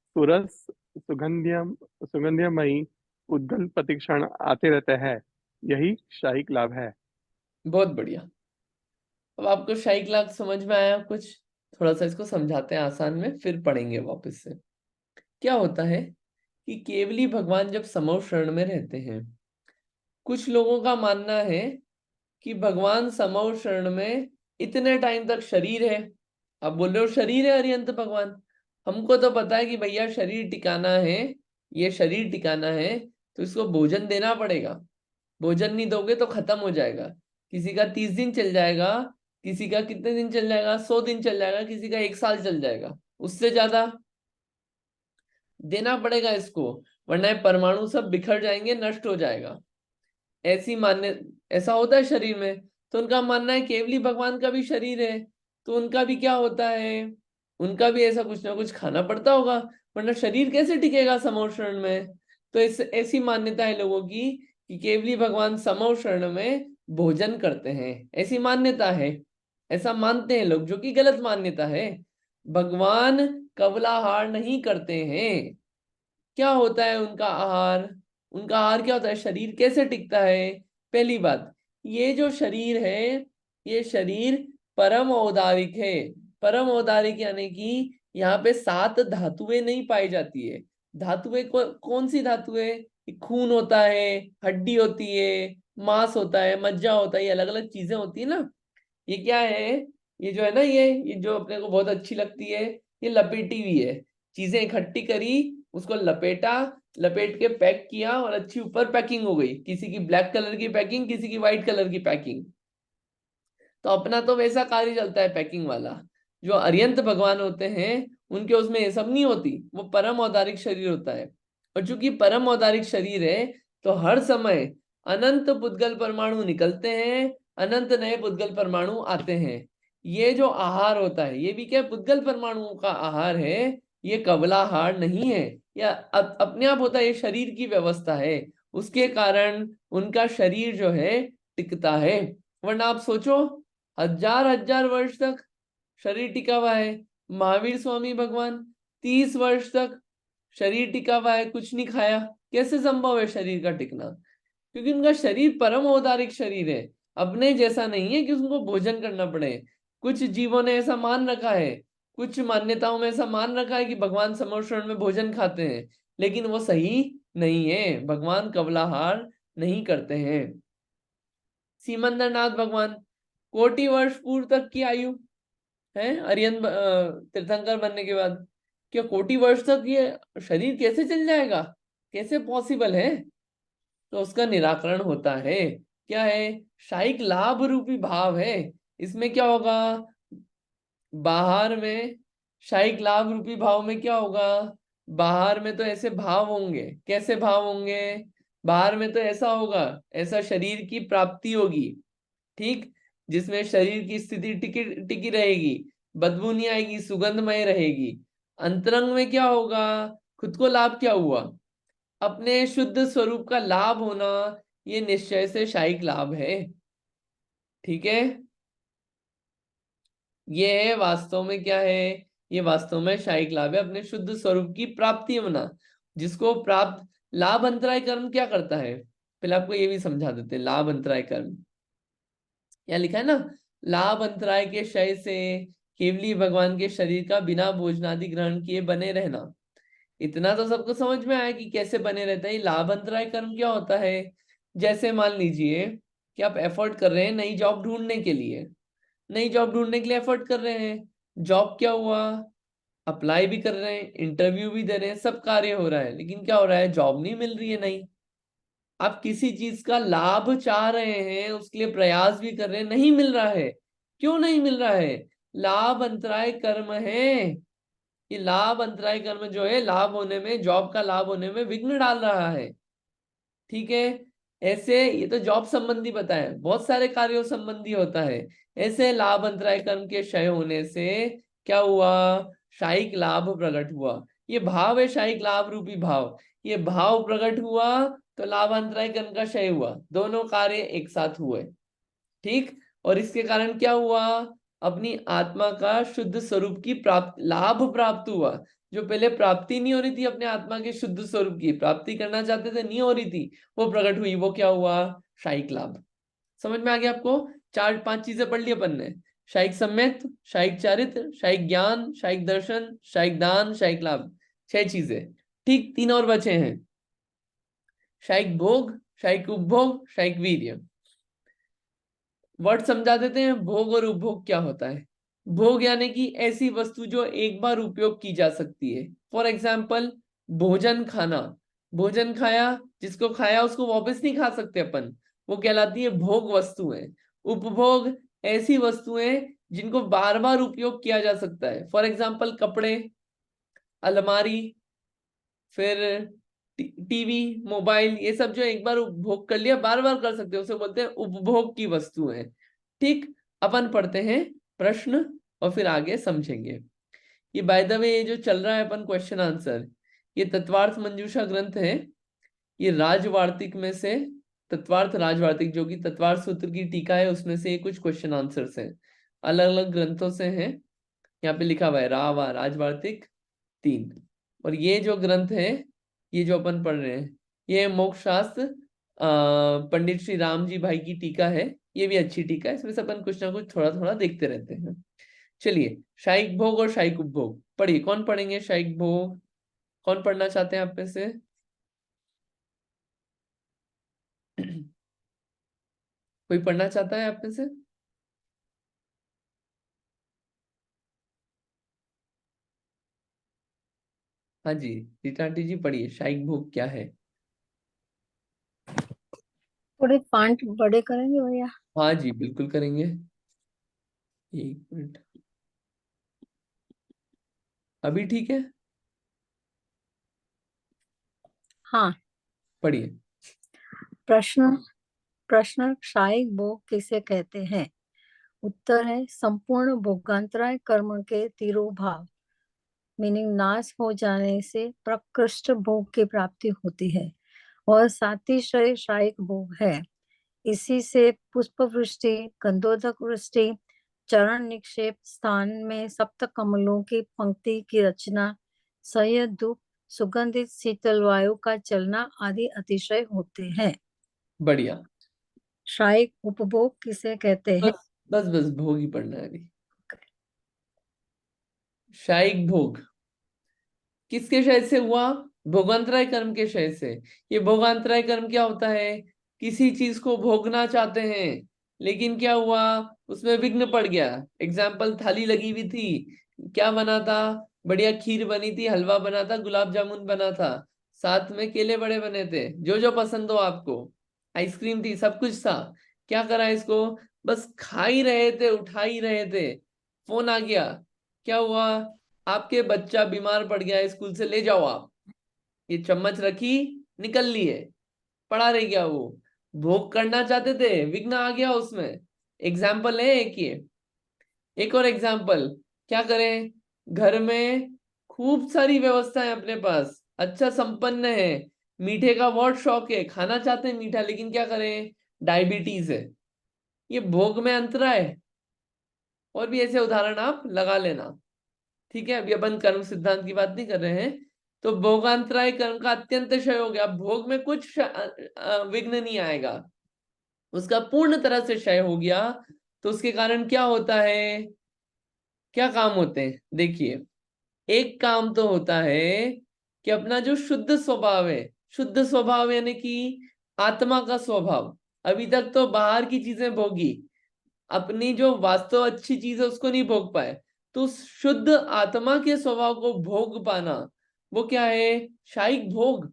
सुरस सुगंध्यमयी उद्गल प्रतिक्षण आते रहते हैं। यही शायिक लाभ है। बहुत बढ़िया। अब आपको शायिक लाभ समझ में आया कुछ? थोड़ा सा इसको समझाते हैं आसान में, फिर पढ़ेंगे वापस से। क्या होता है कि केवली भगवान जब समो शरण में रहते हैं, कुछ लोगों का मानना है कि भगवान समो शरण में इतने टाइम तक शरीर है। अब बोल रहे हो शरीर है अरिहंत भगवान, हमको तो पता है कि भैया शरीर टिकाना है, ये शरीर टिकाना है, तो इसको भोजन देना पड़ेगा। भोजन नहीं दोगे तो खत्म हो जाएगा। किसी का 30 दिन चल जाएगा, किसी का कितने दिन चल जाएगा, 100 दिन चल जाएगा, किसी का 1 साल चल जाएगा, उससे ज्यादा देना पड़ेगा इसको, वरना ये परमाणु सब बिखर जाएंगे, नष्ट हो जाएगा। ऐसा होता है शरीर में। तो उनका मानना है केवली भगवान का भी शरीर है, तो उनका भी क्या होता है, उनका भी ऐसा कुछ ना कुछ खाना पड़ता होगा, वरना शरीर कैसे टिकेगा समो शरण में। तो ऐसी मान्यता है लोगों की कि केवली भगवान समो शरण में भोजन करते हैं, ऐसी मान्यता है। ऐसा मानते हैं लोग, जो कि गलत मान्यता है। भगवान कवला आहार नहीं करते हैं। क्या होता है उनका आहार? उनका आहार क्या होता है? शरीर कैसे टिकता है? पहली बात, ये जो शरीर है, ये शरीर परम औदारिक है। परम औदारिक यानी कि यहाँ पे 7 धातुएं नहीं पाई जाती है। धातुएं कौन सी धातुएं? खून होता है, हड्डी होती है, मांस होता है, मज्जा होता है, ये अलग अलग चीजें होती है ना। ये क्या है? ये जो है ना, ये जो अपने को बहुत अच्छी लगती है, ये लपेटी हुई है। चीजें इकट्ठी करी, उसको लपेटा, लपेट के पैक किया और अच्छी ऊपर पैकिंग हो गई। किसी की ब्लैक कलर की पैकिंग, किसी की व्हाइट कलर की पैकिंग। तो अपना तो वैसा कार्य चलता है पैकिंग वाला। जो अरियंत भगवान होते हैं, उनके उसमें ये सब नहीं होती। वो परम औदारिक शरीर होता है। और चूंकि परम औदारिक शरीर है, तो हर समय अनंत पुद्गल परमाणु निकलते हैं, अनंत नए पुद्गल परमाणु आते हैं। ये जो आहार होता है, ये भी क्या पुद्गल परमाणुओं का आहार है। ये कवलाहार नहीं है, या अपने आप होता है। ये शरीर की व्यवस्था है, उसके कारण उनका शरीर जो है टिकता है। वरना आप सोचो, हजार हजार वर्ष तक शरीर टिका हुआ है। महावीर स्वामी भगवान 30 वर्ष तक शरीर टिका हुआ है, कुछ नहीं खाया। कैसे संभव है शरीर का टिकना? क्योंकि उनका शरीर परम औदारिक शरीर है। अपने जैसा नहीं है कि उनको भोजन करना पड़े। कुछ जीवों ने ऐसा मान रखा है, कुछ मान्यताओं में ऐसा मान रखा है कि भगवान समोषण में भोजन खाते हैं, लेकिन वो सही नहीं है। भगवान कवलाहार नहीं करते हैं। सीमंदरनाथ भगवान कोटि वर्ष पूर्व तक की आयु है अरियन तीर्थंकर बनने के बाद। क्या कोटि वर्ष तक ये शरीर कैसे चल जाएगा? कैसे पॉसिबल है? तो उसका निराकरण होता है। क्या है? शायिक लाभ रूपी भाव है। इसमें क्या होगा? बाहर में शायिक लाभ रूपी भाव में क्या होगा? बाहर में तो ऐसे भाव होंगे। कैसे भाव होंगे? बाहर में तो ऐसा होगा, ऐसा शरीर की प्राप्ति होगी, ठीक, जिसमें शरीर की स्थिति टिकी टिकी रहेगी, बदबू नहीं आएगी, सुगंधमय रहेगी। अंतरंग में क्या होगा? खुद को लाभ क्या हुआ? अपने शुद्ध स्वरूप का लाभ होना। ये निश्चय से शायिक लाभ है। ठीक है, ये है वास्तव में क्या है? ये वास्तव में शायिक लाभ है, अपने शुद्ध स्वरूप की प्राप्ति होना, जिसको प्राप्त। लाभ अंतराय कर्म क्या करता है? पहले आपको ये भी समझा देते हैं। लाभ अंतराय कर्म यहाँ लिखा है ना, लाभ अंतराय के क्षय से केवली भगवान के शरीर का बिना भोजनादि ग्रहण किए बने रहना। इतना तो सबको समझ में आया कि कैसे बने रहता है। लाभ अंतराय कर्म क्या होता है? जैसे मान लीजिए कि आप एफर्ट कर रहे हैं नई जॉब ढूंढने के लिए। नई जॉब ढूंढने के लिए एफर्ट कर रहे हैं। जॉब क्या हुआ? अप्लाई भी कर रहे हैं, इंटरव्यू भी दे रहे हैं, सब कार्य हो रहा है, लेकिन क्या हो रहा है? जॉब नहीं मिल रही है नई। आप किसी चीज का लाभ चाह रहे हैं, उसके लिए प्रयास भी कर रहे हैं, नहीं मिल रहा है। क्यों नहीं मिल रहा है? लाभ अंतराय कर्म है। ये लाभ अंतराय कर्म जो है, लाभ होने में, जॉब का लाभ होने में विघ्न डाल रहा है। ठीक है, ऐसे ये तो जॉब संबंधी बताया, बहुत सारे कार्यों संबंधी होता है। ऐसे लाभ अंतराय कर्म के क्षय होने से क्या हुआ? शायिक लाभ प्रकट हुआ। ये भाव है शायिक लाभ रूपी भाव। ये भाव प्रकट हुआ तो लाभ अंतराय कर्म का क्षय हुआ। दोनों कार्य एक साथ हुए, ठीक। और इसके कारण क्या हुआ? अपनी आत्मा का शुद्ध स्वरूप की प्राप्त, लाभ प्राप्त हुआ। जो पहले प्राप्ति नहीं हो रही थी, अपने आत्मा के शुद्ध स्वरूप की प्राप्ति करना चाहते थे, नहीं हो रही थी, वो प्रकट हुई। वो क्या हुआ? शायिक लाभ। समझ में आ गया आपको? 4-5 चीजें पढ़ ली अपन ने। शायिक सम्यक, शायिक चारित्र, शायिक ज्ञान, शायिक दर्शन, शायिक दान, शायिक लाभ। 6 चीजें, ठीक। 3 और बचे हैं, शायिक भोग, शायिक उपभोग, शायिक वीर्य। वर्ड समझा देते हैं। भोग और उपभोग क्या होता है? भोग यानी कि ऐसी वस्तु जो एक बार उपयोग की जा सकती है। फॉर एग्जाम्पल, भोजन खाना। भोजन खाया, जिसको खाया उसको वापस नहीं खा सकते अपन, वो कहलाती है भोग वस्तुएं। उपभोग ऐसी वस्तुएं जिनको बार बार उपयोग किया जा सकता है। फॉर एग्जाम्पल, कपड़े, अलमारी, फिर टीवी, मोबाइल, ये सब जो एक बार उपभोग कर लिया, बार बार कर सकते हैं, उसे बोलते हैं उपभोग की वस्तुएं। ठीक, अपन पढ़ते हैं प्रश्न और फिर आगे समझेंगे। ये बाय द वे, ये जो चल रहा है अपन क्वेश्चन आंसर, ये तत्वार्थ मंजूषा ग्रंथ है। ये राजवार्तिक में से, तत्वार्थ राजवार्तिक जो कि तत्वार्थ सूत्र की टीका है, उसमें से ये कुछ क्वेश्चन आंसर्स हैं। अलग अलग ग्रंथों से हैं। यहाँ पे लिखा हुआ है रावा राजवार्तिक 3। और ये जो ग्रंथ है, ये जो अपन पढ़ रहे हैं, ये मोक्ष शास्त्र पंडित श्री राम जी भाई की टीका है। ये भी अच्छी टीका है, इसमें से अपन कुछ ना कुछ थोड़ा थोड़ा देखते रहते हैं। चलिए, शायिक भोग और शायिक उपभोग पढ़िए। कौन पढ़ेंगे शायिक भोग? कौन पढ़ना चाहते हैं आप में से? कोई पढ़ना चाहता है आप में से? हाँ जी, रीटा आंटी जी पढ़िए, शायिक भोग क्या है? थोड़े फॉन्ट बड़े करेंगे भैया? हाँ जी, बिल्कुल करेंगे। एक मिनट, अभी ठीक है? हाँ। पढ़िए। प्रश्न प्रश्न शायिक भोग किसे कहते हैं? उत्तर है संपूर्ण भोगांतराय कर्म के तिरोभाव, मीनिंग नाश हो जाने से प्रकृष्ट भोग की प्राप्ति होती है और सातिशय शायिक भोग है। इसी से पुष्प वृष्टि, गंधोदक वृष्टि, चरण निक्षेप स्थान में सप्त कमलों की पंक्ति की रचना, सह्य धूप, सुगंधित शीतल वायु का चलना आदि अतिशय होते हैं। बढ़िया। शायिक उपभोग किसे कहते हैं? बस बस बस भोग ही पढ़ना है अभी। शायिक भोग किसके क्षय से हुआ? भोगांतराय कर्म के क्षय से। ये भोगांतराय कर्म क्या होता है? किसी चीज को भोगना चाहते हैं, लेकिन क्या हुआ, उसमें विघ्न पड़ गया। एग्जाम्पल, थाली लगी हुई थी, क्या बना था? बढ़िया खीर बनी थी, हलवा बना था, गुलाब जामुन बना था, साथ में केले बड़े बने थे, जो जो पसंद हो आपको, आइसक्रीम थी, सब कुछ था। क्या करा इसको? बस खा ही रहे थे, उठा ही रहे थे, फोन आ गया। क्या हुआ? आपके बच्चा बीमार पड़ गया, स्कूल से ले जाओ आप। ये चम्मच रखी, निकल लिए, पड़ा रह गया वो। भोग करना चाहते थे, विघ्न आ गया उसमें। एग्जाम्पल है एक ये। एक और एग्जाम्पल, क्या करें? घर में खूब सारी व्यवस्था है अपने पास, अच्छा संपन्न है, मीठे का बहुत शौक है, खाना चाहते हैं मीठा, लेकिन क्या करें? डायबिटीज है। ये भोग में अंतरा है। और भी ऐसे उदाहरण आप लगा लेना। ठीक है, अभी अपन कर्म सिद्धांत की बात नहीं कर रहे हैं। तो भोगांतराय कर्म का अत्यंत क्षय हो गया, भोग में कुछ विघ्न नहीं आएगा, उसका पूर्ण तरह से क्षय हो गया। तो उसके कारण क्या होता है? क्या काम होते हैं देखिए। एक काम तो होता है कि अपना जो शुद्ध स्वभाव है, शुद्ध स्वभाव यानी कि आत्मा का स्वभाव, अभी तक तो बाहर की चीजें भोगी, अपनी जो वास्तव अच्छी चीज है उसको नहीं भोग पाए। तो शुद्ध आत्मा के स्वभाव को भोग पाना, वो क्या है? शायिक भोग।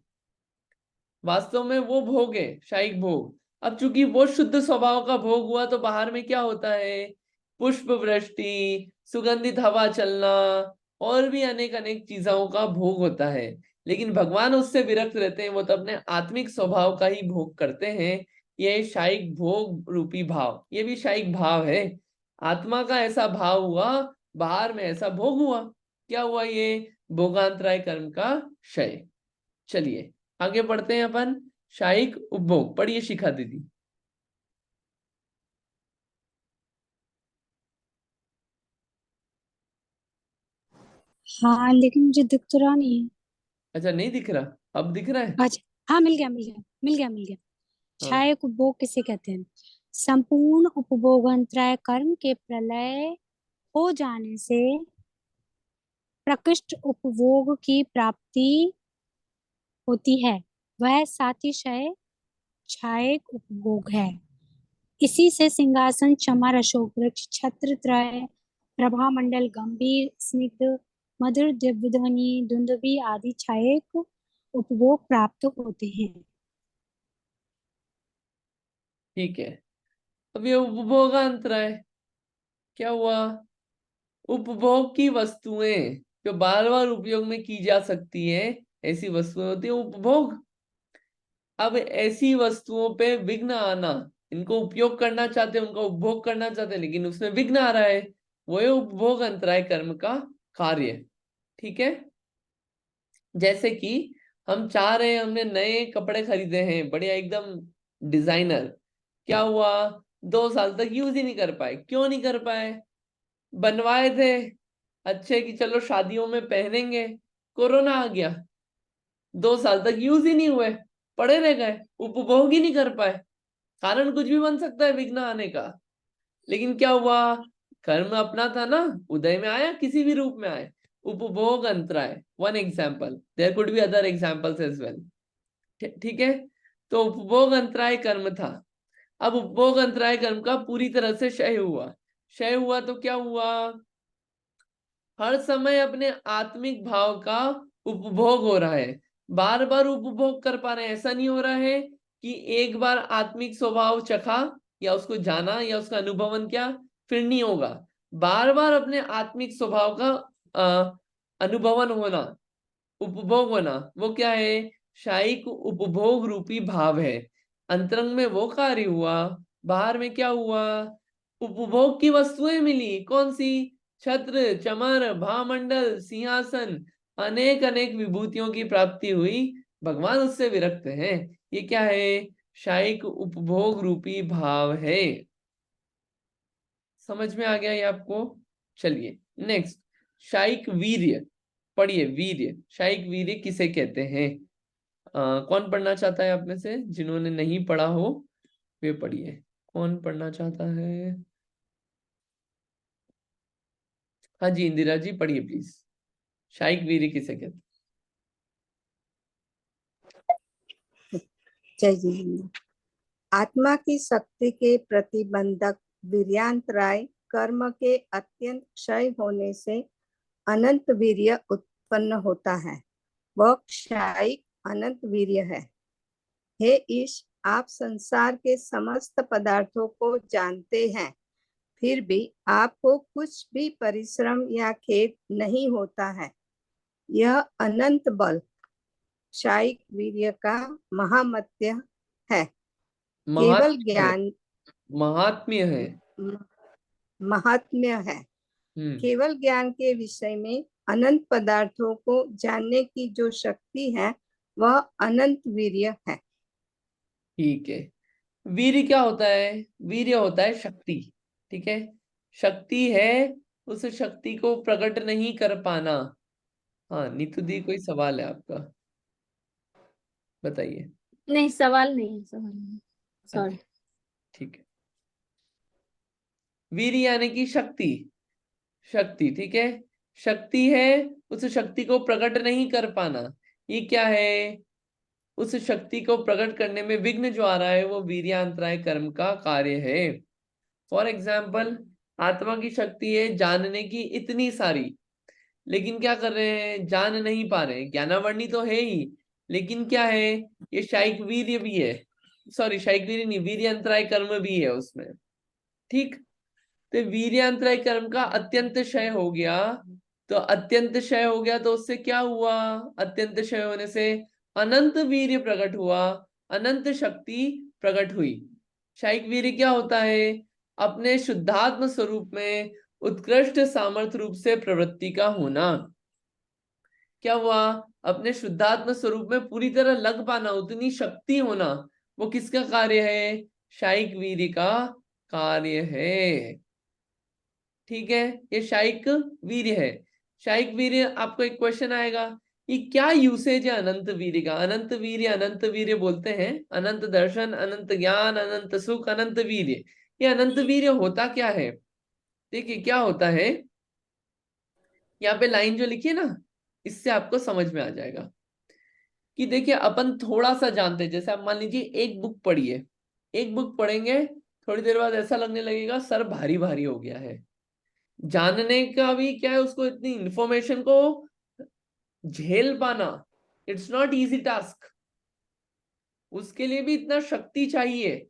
वास्तव में वो भोग है, शायिक भोग। अब चूंकि वो शुद्ध स्वभाव का भोग हुआ, तो बाहर में क्या होता है? पुष्प वृष्टि, सुगंधित हवा चलना, और भी अनेक अनेक चीजों का भोग होता है। लेकिन भगवान उससे विरक्त रहते हैं, वो तो अपने आत्मिक स्वभाव का ही भोग करते हैं। ये शायिक भोग रूपी भाव, ये भी शायिक भाव है। आत्मा का ऐसा भाव हुआ, बाहर में ऐसा भोग हुआ। क्या हुआ? ये भोगांतराय कर्म का क्षय। चलिए आगे बढ़ते हैं अपन। शायिक उपभोग पढ़िए शिखा दीदी। हाँ लेकिन मुझे दिख तो रहा नहीं है। अच्छा, नहीं दिख रहा? अब दिख रहा है? अच्छा हाँ, मिल गया मिल गया मिल गया मिल गया। हाँ। क्षय उपभोग किसे कहते हैं? संपूर्ण उपभोगांतराय कर्म के प्रलय हो जाने से प्रकृष्ट उपभोग की प्राप्ति होती है, वह सातिशय क्षयिक उपभोग है। इसी से सिंहासन, चमर, अशोक वृक्ष, छत्र त्रय, प्रभा मंडल, गंभीर, स्निग्ध, मधुर, दिव्य ध्वनि, दुंदुभी आदि क्षयिक उपभोग प्राप्त होते हैं। ठीक है। अब ये उपभोगांतराय क्या हुआ? उपभोग की वस्तुएं जो बार बार उपयोग में की जा सकती है, ऐसी वस्तुएं होती है उपभोग। अब ऐसी वस्तुओं पे विघ्न आना, इनको उपयोग करना चाहते हैं, उनका उपभोग करना चाहते हैं, लेकिन उसमें विघ्न आ रहा है, वो है उपभोग अंतराय कर्म का कार्य। ठीक है। जैसे कि हम चाह रहे हैं, हमने नए कपड़े खरीदे हैं बढ़िया एकदम डिजाइनर, क्या हुआ? 2 साल तक यूज ही नहीं कर पाए। क्यों नहीं कर पाए? बनवाए थे अच्छे कि चलो शादियों में पहनेंगे, कोरोना आ गया, 2 साल तक यूज ही नहीं हुए, पड़े रह गए, उपभोग ही नहीं कर पाए। कारण कुछ भी बन सकता है विघ्न आने का, लेकिन क्या हुआ, कर्म अपना था ना, उदय में आया, किसी भी रूप में आए, उपभोग अंतराय, one example, there could be other examples as well. ठीक है, तो उपभोग अंतराय कर्म था। अब उपभोग अंतराय कर्म का पूरी तरह से क्षय हुआ। क्षय हुआ तो क्या हुआ, हर समय अपने आत्मिक भाव का उपभोग हो रहा है, बार बार उपभोग कर पा रहे हैं। ऐसा नहीं हो रहा है कि एक बार आत्मिक स्वभाव चखा या उसको जाना या उसका अनुभवन किया फिर नहीं होगा, बार बार अपने आत्मिक स्वभाव का अनुभवन होना, उपभोग होना, वो क्या है, शायिक उपभोग रूपी भाव है। अंतरंग में वो कार्य हुआ, बाहर में क्या हुआ, उपभोग की वस्तुएं मिली, कौन सी, छत्र, चमर, भामंडल, सिंहासन, अनेक अनेक विभूतियों की प्राप्ति हुई, भगवान उससे विरक्त हैं। ये क्या है, शायिक उपभोग रूपी भाव है। समझ में आ गया ये आपको? चलिए नेक्स्ट, शायिक वीर्य पढ़िए। वीर्य, शायिक वीर्य किसे कहते हैं? कौन पढ़ना चाहता है आप में से, जिन्होंने नहीं पढ़ा हो वे पढ़िए। कौन पढ़ना चाहता है? हाँ जी इंदिरा जी पढ़िए प्लीज। शायिक वीर्य किसे कहते हैं? जय जिनेन्द्र। आत्मा की शक्ति के प्रतिबंधक वीर्यांतराय कर्म के अत्यंत क्षय होने से अनंत वीर्य उत्पन्न होता है, वह क्षयिक अनंत वीर्य है। हे ईश, आप संसार के समस्त पदार्थों को जानते हैं, फिर भी आपको कुछ भी परिश्रम या खेद नहीं होता है। यह अनंत बल क्षयिक वीर्य का महामत्य है। केवल ज्ञान महात्म्य है, महात्म्य है। केवल ज्ञान के विषय में अनंत पदार्थों को जानने की जो शक्ति है वह अनंत वीर्य है। ठीक है, वीर्य क्या होता है? वीर्य होता है शक्ति। ठीक है, शक्ति है, उस शक्ति को प्रकट नहीं कर पाना। हाँ नीतू दी, कोई सवाल है आपका? बताइए। नहीं, सवाल नहीं है, सवाल नहीं, सॉरी। अच्छा, ठीक है, वीर्य यानी कि शक्ति। शक्ति, ठीक है, शक्ति है, उस शक्ति को प्रकट नहीं कर पाना, ये क्या है, उस शक्ति को प्रकट करने में विघ्न जो आ रहा है वो वीर्यांतराय कर्म का कार्य है। फॉर एग्जाम्पल, आत्मा की शक्ति है जानने की इतनी सारी, लेकिन क्या कर रहे हैं, जान नहीं पा रहे हैं। ज्ञानावरणी तो है ही, लेकिन क्या है, ये शायिक वीर्य भी है, सॉरी शायिक वीर्य नहीं, वीर्यांतराय कर्म भी है उसमें। ठीक, तो वीर्यांतराय कर्म का अत्यंत क्षय हो गया। तो अत्यंत क्षय हो गया तो उससे क्या हुआ, अत्यंत क्षय होने से अनंत वीर्य प्रकट हुआ, अनंत शक्ति प्रकट हुई। शायिक वीर्य क्या होता है, अपने शुद्धात्म स्वरूप में उत्कृष्ट सामर्थ्य रूप से प्रवृत्ति का होना। क्या हुआ, अपने शुद्धात्म स्वरूप में पूरी तरह लग पाना, उतनी शक्ति होना, वो किसका कार्य है, शायिक वीर्य का कार्य है। ठीक है, ये शायिक वीर्य है। शायिक वीर्य, आपको एक क्वेश्चन आएगा, ये क्या यूसेज है अनंत वीर्य का? अनंत वीर्य बोलते हैं, अनंत दर्शन, अनंत ज्ञान, अनंत सुख, अनंत वीर्य। ये अनंत वीर्य होता क्या है? देखिए क्या होता है, यहाँ पे लाइन जो लिखी है ना, इससे आपको समझ में आ जाएगा कि देखिए अपन थोड़ा सा जानते हैं। जैसे आप मान लीजिए एक बुक पढ़िए, एक बुक पढ़ेंगे, थोड़ी देर बाद ऐसा लगने लगेगा सर भारी भारी हो गया है। जानने का भी क्या है, उसको इतनी इंफॉर्मेशन को झेल पाना, इट्स नॉट इजी टास्क, उसके लिए भी इतना शक्ति चाहिए।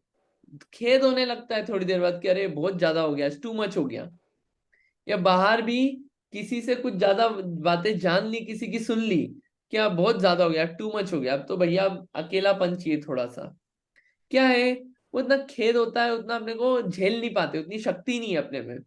खेद होने लगता है थोड़ी देर बाद कि अरे बहुत ज्यादा हो गया, टू मच हो गया। या बाहर भी किसी से कुछ ज्यादा बातें जान ली, किसी की सुन ली, क्या बहुत ज्यादा हो गया, टू मच हो गया, अब तो भैया अकेलापन चाहिए थोड़ा सा। क्या है, वो इतना खेद होता है, उतना अपने को झेल नहीं पाते, उतनी शक्ति नहीं है अपने में।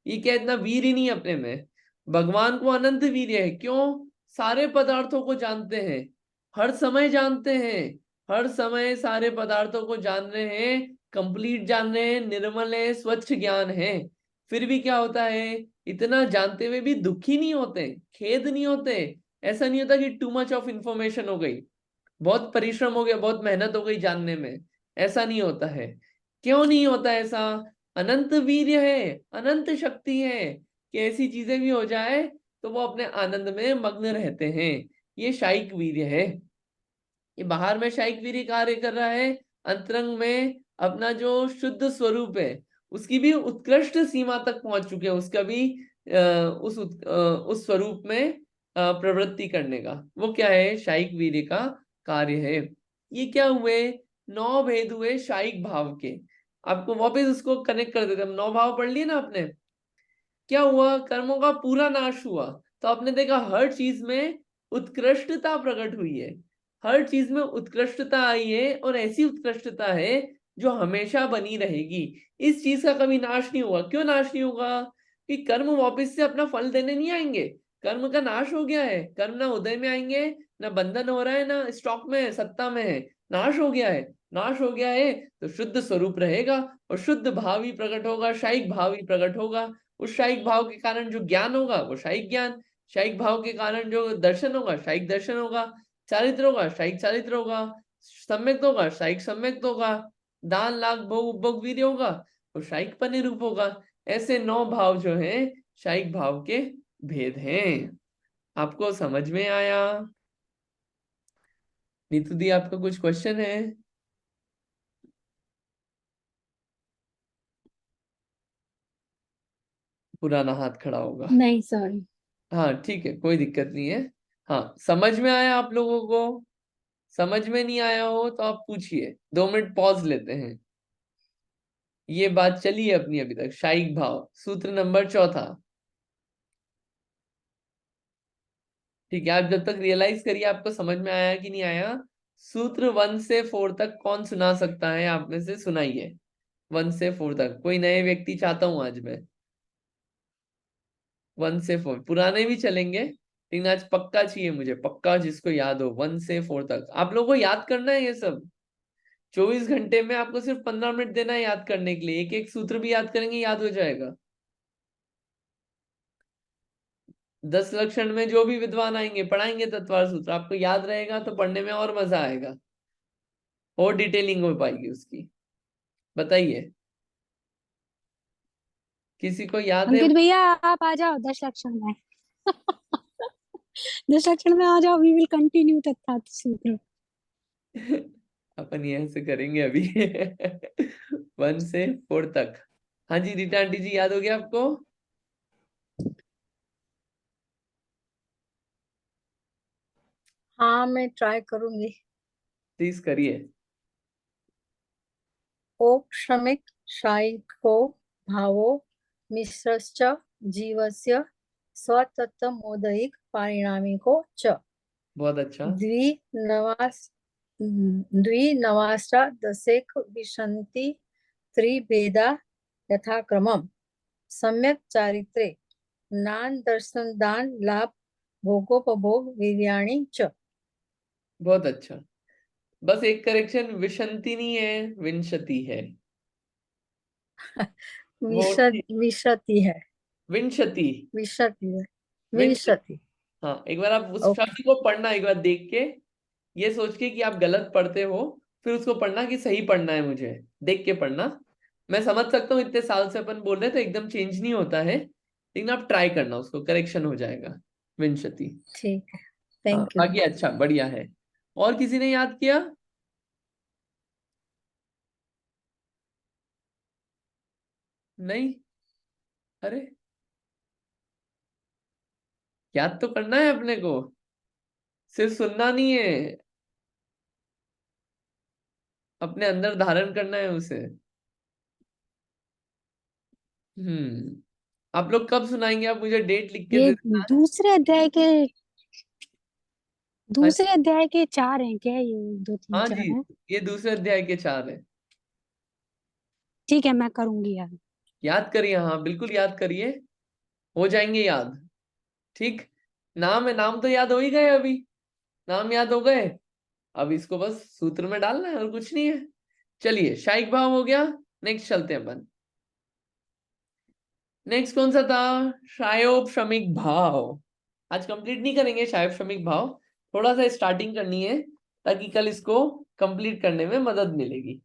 ये क्या, इतना वीर ही नहीं है अपने में। भगवान को अनंत वीर्य है, क्यों, सारे पदार्थों को जानते हैं, हर समय जानते हैं, हर समय सारे पदार्थों को जान रहे हैं, कंप्लीट जान रहे हैं, निर्मल है, स्वच्छ ज्ञान है, फिर भी क्या होता है, इतना जानते हुए भी दुखी नहीं होते, खेद नहीं होते, ऐसा नहीं होता कि टू मच ऑफ इंफॉर्मेशन हो गई, बहुत परिश्रम हो गया, बहुत मेहनत हो गई जानने में, ऐसा नहीं होता है। क्यों नहीं होता ऐसा? अनंत वीर्य है, अनंत शक्ति है कि ऐसी चीजें भी हो जाए तो वो अपने आनंद में मग्न रहते हैं। ये शायिक वीर्य है। ये बाहर में शायिक वीर्य कार्य कर रहा है, अंतरंग में अपना जो शुद्ध स्वरूप है उसकी भी उत्कृष्ट सीमा तक पहुंच चुके हैं, उसका भी उस स्वरूप में प्रवृत्ति करने का, वो क्या है, शायिक वीर्य का कार्य है। ये क्या हुए, 9 भेद हुए शायिक भाव के। आपको वापस उसको कनेक्ट कर देते, हम 9 भाव पढ़ लिए ना आपने। क्या हुआ, कर्मों का पूरा नाश हुआ, तो आपने देखा हर चीज में उत्कृष्टता प्रकट हुई है, हर चीज में उत्कृष्टता आई है, और ऐसी उत्कृष्टता है जो हमेशा बनी रहेगी। इस चीज का कभी नाश नहीं हुआ। क्यों नाश नहीं होगा? कि कर्म वापस से अपना फल देने नहीं आएंगे, कर्म का नाश हो गया है, कर्म ना उदय में आएंगे, ना बंधन हो रहा है, ना स्टॉक में है, सत्ता में है, नाश हो गया है। नाश हो गया है तो शुद्ध स्वरूप रहेगा, और शुद्ध भाव ही प्रकट होगा, शायिक भाव ही प्रकट होगा। उस शायिक भाव के कारण जो ज्ञान होगा वो शायिक ज्ञान, शायिक भाव के कारण जो दर्शन होगा शायिक दर्शन होगा, चारित्र होगा शायिक चारित्र होगा, सम्यक होगा शायिक सम्यक होगा, दान लाख भोग उपभोग वीर्य होगा वो शायिक पने रूप होगा। ऐसे 9 भाव जो हैं शायिक भाव के भेद हैं। आपको समझ में आया? नीतू दी, आपका कुछ क्वेश्चन है? पुराना हाथ खड़ा होगा। नहीं सर। हाँ ठीक है, कोई दिक्कत नहीं है। हाँ, समझ में आया आप लोगों को? समझ में नहीं आया हो तो आप पूछिए, 2 मिनट पॉज लेते हैं। ये बात चली है अपनी अभी तक, शायिक भाव, सूत्र नंबर 4। ठीक है, आप जब तक रियलाइज करिए आपको समझ में आया कि नहीं आया। सूत्र 1 से 4 तक कौन सुना सकता है? आप में से सुनाइए 1 से 4 तक। कोई नए व्यक्ति चाहता हूं आज मैं। 1 से 4 पुराने भी चलेंगे, लेकिन आज पक्का चाहिए मुझे, पक्का जिसको याद हो 1 से 4 तक। आप लोगों को याद करना है ये सब। 24 घंटे में आपको सिर्फ 15 मिनट देना है याद करने के लिए। एक एक सूत्र भी याद करेंगे, याद हो जाएगा। 10 लक्षण में जो भी विद्वान आएंगे पढ़ाएंगे तत्वार सूत्र, आपको याद रहेगा तो पढ़ने में और मजा आएगा, और डिटेलिंग हो पाएगी उसकी। बताइए, किसी को याद है? अंकित भैया आप आ जाओ 10 लक्षण में। 10 लक्षण में आ जाओ, वी विल कंटिन्यू तत्व सूत्र। अपन यहाँ से करेंगे अभी 1 से 4 तक। हाँ जी रीटा आंटी जी, याद हो गया आपको? हाँ मैं ट्राई करूंगी। प्लीज करिए। औक्षमिक शायिको भावो मिश्रश्च जीवस्य स्वतत्वमोदयिक पारिणामिको च बहुत अच्छा। द्विनवाष्टादशेक विशन्ति त्रिभेदा यथाक्रमम् सम्यक चारित्रे नान दर्शन दान लाभ भोगोपभोग वीर्याणि च। बहुत अच्छा। बस एक करेक्शन, विशंति नहीं है, विंशति है। वो विशति है, विंशति। विशति है, विंशति। विशति। हाँ, एक बार आप उस ओके शब्द को पढ़ना, एक बार देख के, ये सोच के कि आप गलत पढ़ते हो, फिर उसको पढ़ना कि सही पढ़ना है, मुझे देख के पढ़ना। मैं समझ सकता हूँ इतने साल से अपन बोल रहे हैं तो एकदम चेंज नहीं होता है, लेकिन आप ट्राई करना, उसको करेक्शन हो जाएगा। विंशति। ठीक है, हाँ थैंक यू। बाकी अच्छा, बढ़िया है। और किसी ने याद किया? नहीं? अरे, याद तो करना है अपने को, सिर्फ सुनना नहीं है, अपने अंदर धारण करना है उसे। आप लोग कब सुनाएंगे? आप मुझे डेट लिख के ये दे देना। हाँ दूसरे अध्याय के 4 हैं क्या? ये 2 3 हाँ 4 जी, हैं। ये दूसरे अध्याय के 4 है। ठीक है मैं करूंगी यार। याद करिए, हाँ बिल्कुल याद करिए, हो जाएंगे याद। ठीक, नाम है, नाम तो याद हो ही गए अभी, नाम याद हो गए। अब इसको बस सूत्र में डालना है और कुछ नहीं है। चलिए, शायिक भाव हो गया, नेक्स्ट चलते हैं अपन। नेक्स्ट कौन सा था? शायोपशमिक भाव। आज कंप्लीट नहीं करेंगे शायोपशमिक भाव, थोड़ा सा स्टार्टिंग करनी है ताकि कल इसको कंप्लीट करने में मदद मिलेगी।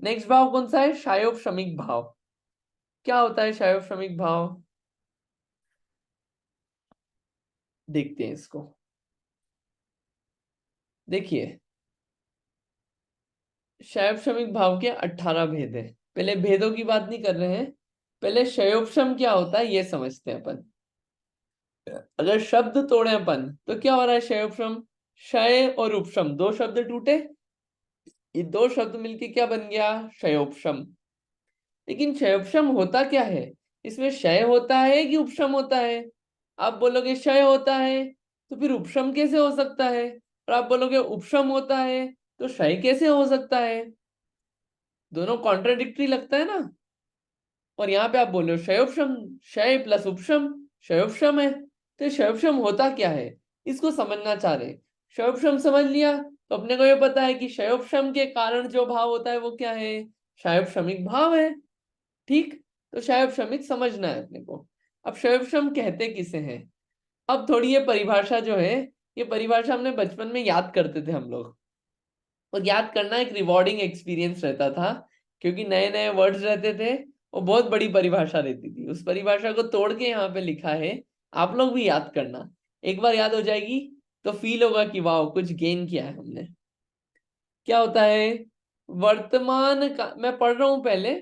नेक्स्ट भाव कौन सा है? शायोपशमिक भाव। क्या होता है शायोपशमिक भाव? देखते हैं इसको। देखिए, शैवक्षमिक भाव के 18 भेद है। पहले भेदों की बात नहीं कर रहे हैं, पहले शयोपशम क्या होता है ये समझते हैं अपन। अगर शब्द तोड़े अपन तो क्या हो रहा है? शयोपशम, शय और उपशम दो शब्द टूटे, ये दो शब्द मिलके क्या बन गया? शयोपशम। लेकिन शयोपशम होता क्या है? इसमें शय होता है कि उपशम होता है? आप बोलोगे शय होता है तो फिर उपशम कैसे हो सकता है, और आप बोलोगे उपशम होता है तो शय कैसे हो सकता है? दोनों कॉन्ट्राडिक्टरी लगता है ना। और यहाँ पे आप बोल रहे हो शयोपशम, शय प्लस उपशम शयोपशम है, तो शयोपशम होता क्या है इसको समझना चाह रहे। शयोपशम समझ लिया तो अपने को ये पता है कि शयोपशम के कारण जो भाव होता है वो क्या है? शायोपशमिक भाव है। ठीक, तो शायोपशमिक समझना है अपने को। अब शयोपशम कहते किसे हैं? अब थोड़ी ये परिभाषा जो है, ये परिभाषा हमने बचपन में याद करते थे हम लोग, और याद करना एक रिवॉर्डिंग एक्सपीरियंस रहता था, क्योंकि नए नए वर्ड्स रहते थे और बहुत बड़ी परिभाषा रहती थी। उस परिभाषा को तोड़ के यहाँ पे लिखा है, आप लोग भी याद करना। एक बार याद हो जाएगी तो फील होगा कि वाह कुछ गेन किया है हमने। क्या होता है? वर्तमान का मैं पढ़ रहा हूं पहले,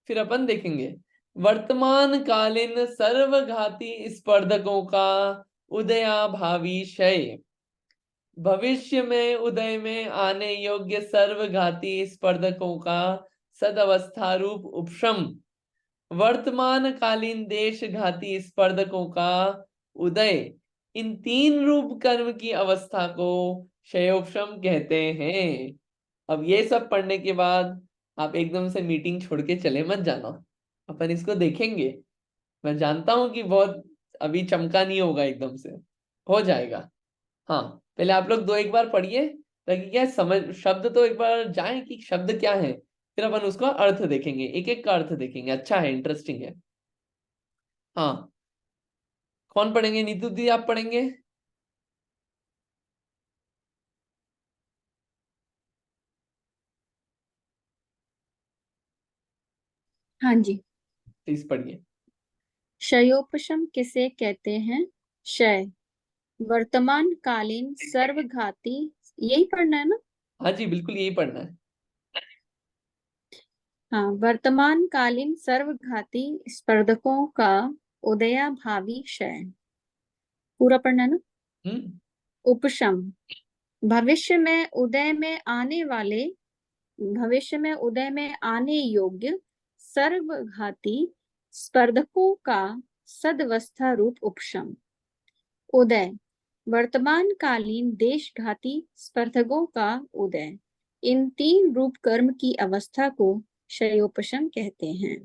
फिर अपन देखेंगे। वर्तमान कालीन सर्वघाती स्पर्धकों का उदयाभावी क्षय, भविष्य में उदय में आने योग्य सर्वघाती स्पर्धकों का सदवस्था रूप उपशम, वर्तमान कालीन देश घाती स्पर्धकों का उदय, इन तीन रूप कर्म की अवस्था को क्षयोपशम कहते हैं। अब ये सब पढ़ने के बाद आप एकदम से मीटिंग छोड़ के चले मत जाना, अपन इसको देखेंगे। मैं जानता हूं कि बहुत अभी चमका नहीं होगा, एकदम से हो जाएगा। हाँ, पहले आप लोग दो एक बार पढ़िए ताकि क्या समझ, शब्द तो एक बार जाए कि शब्द क्या है, फिर अपन उसका अर्थ देखेंगे, एक एक का अर्थ देखेंगे। अच्छा है, इंटरेस्टिंग है। हाँ, कौन पढ़ेंगे? नीतू दी आप पढ़ेंगे? हाँ जी। प्लीज पढ़िए। क्षयोपशम किसे कहते हैं? क्षय वर्तमान कालीन सर्वघाती, यही पढ़ना है ना? हाँ जी, बिल्कुल यही पढ़ना है। हाँ, वर्तमान कालीन सर्वघाती स्पर्धकों का उदयाभावी क्षय, पूरा पढ़ना है ना? हम्म। उपशम भविष्य में उदय में आने योग्य सर्वघाती स्पर्धकों का सदवस्था रूप उपशम। उदय वर्तमान कालीन देशघाती स्पर्धकों का उदय, इन तीन रूप कर्म की अवस्था को क्षयोपशम कहते हैं।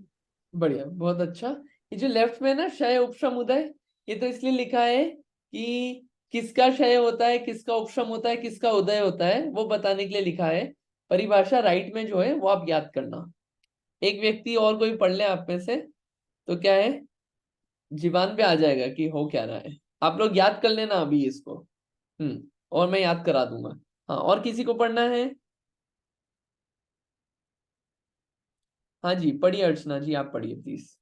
बढ़िया, बहुत अच्छा। ये जो लेफ्ट में ना क्षय उपशम उदय, ये तो इसलिए लिखा है कि किसका क्षय होता है, किसका उपशम होता है, किसका उदय होता है, वो बताने के लिए लिखा है। परिभाषा राइट में जो है वो आप याद करना। एक व्यक्ति और कोई पढ़ ले आप में से तो क्या है, जीवान पे आ जाएगा कि हो क्या रहा है। आप लोग याद कर लेना अभी इसको। और मैं याद करा दूंगा। हाँ, और किसी को पढ़ना है? हाँ जी, पढ़िए अर्चना जी, आप पढ़िए प्लीज।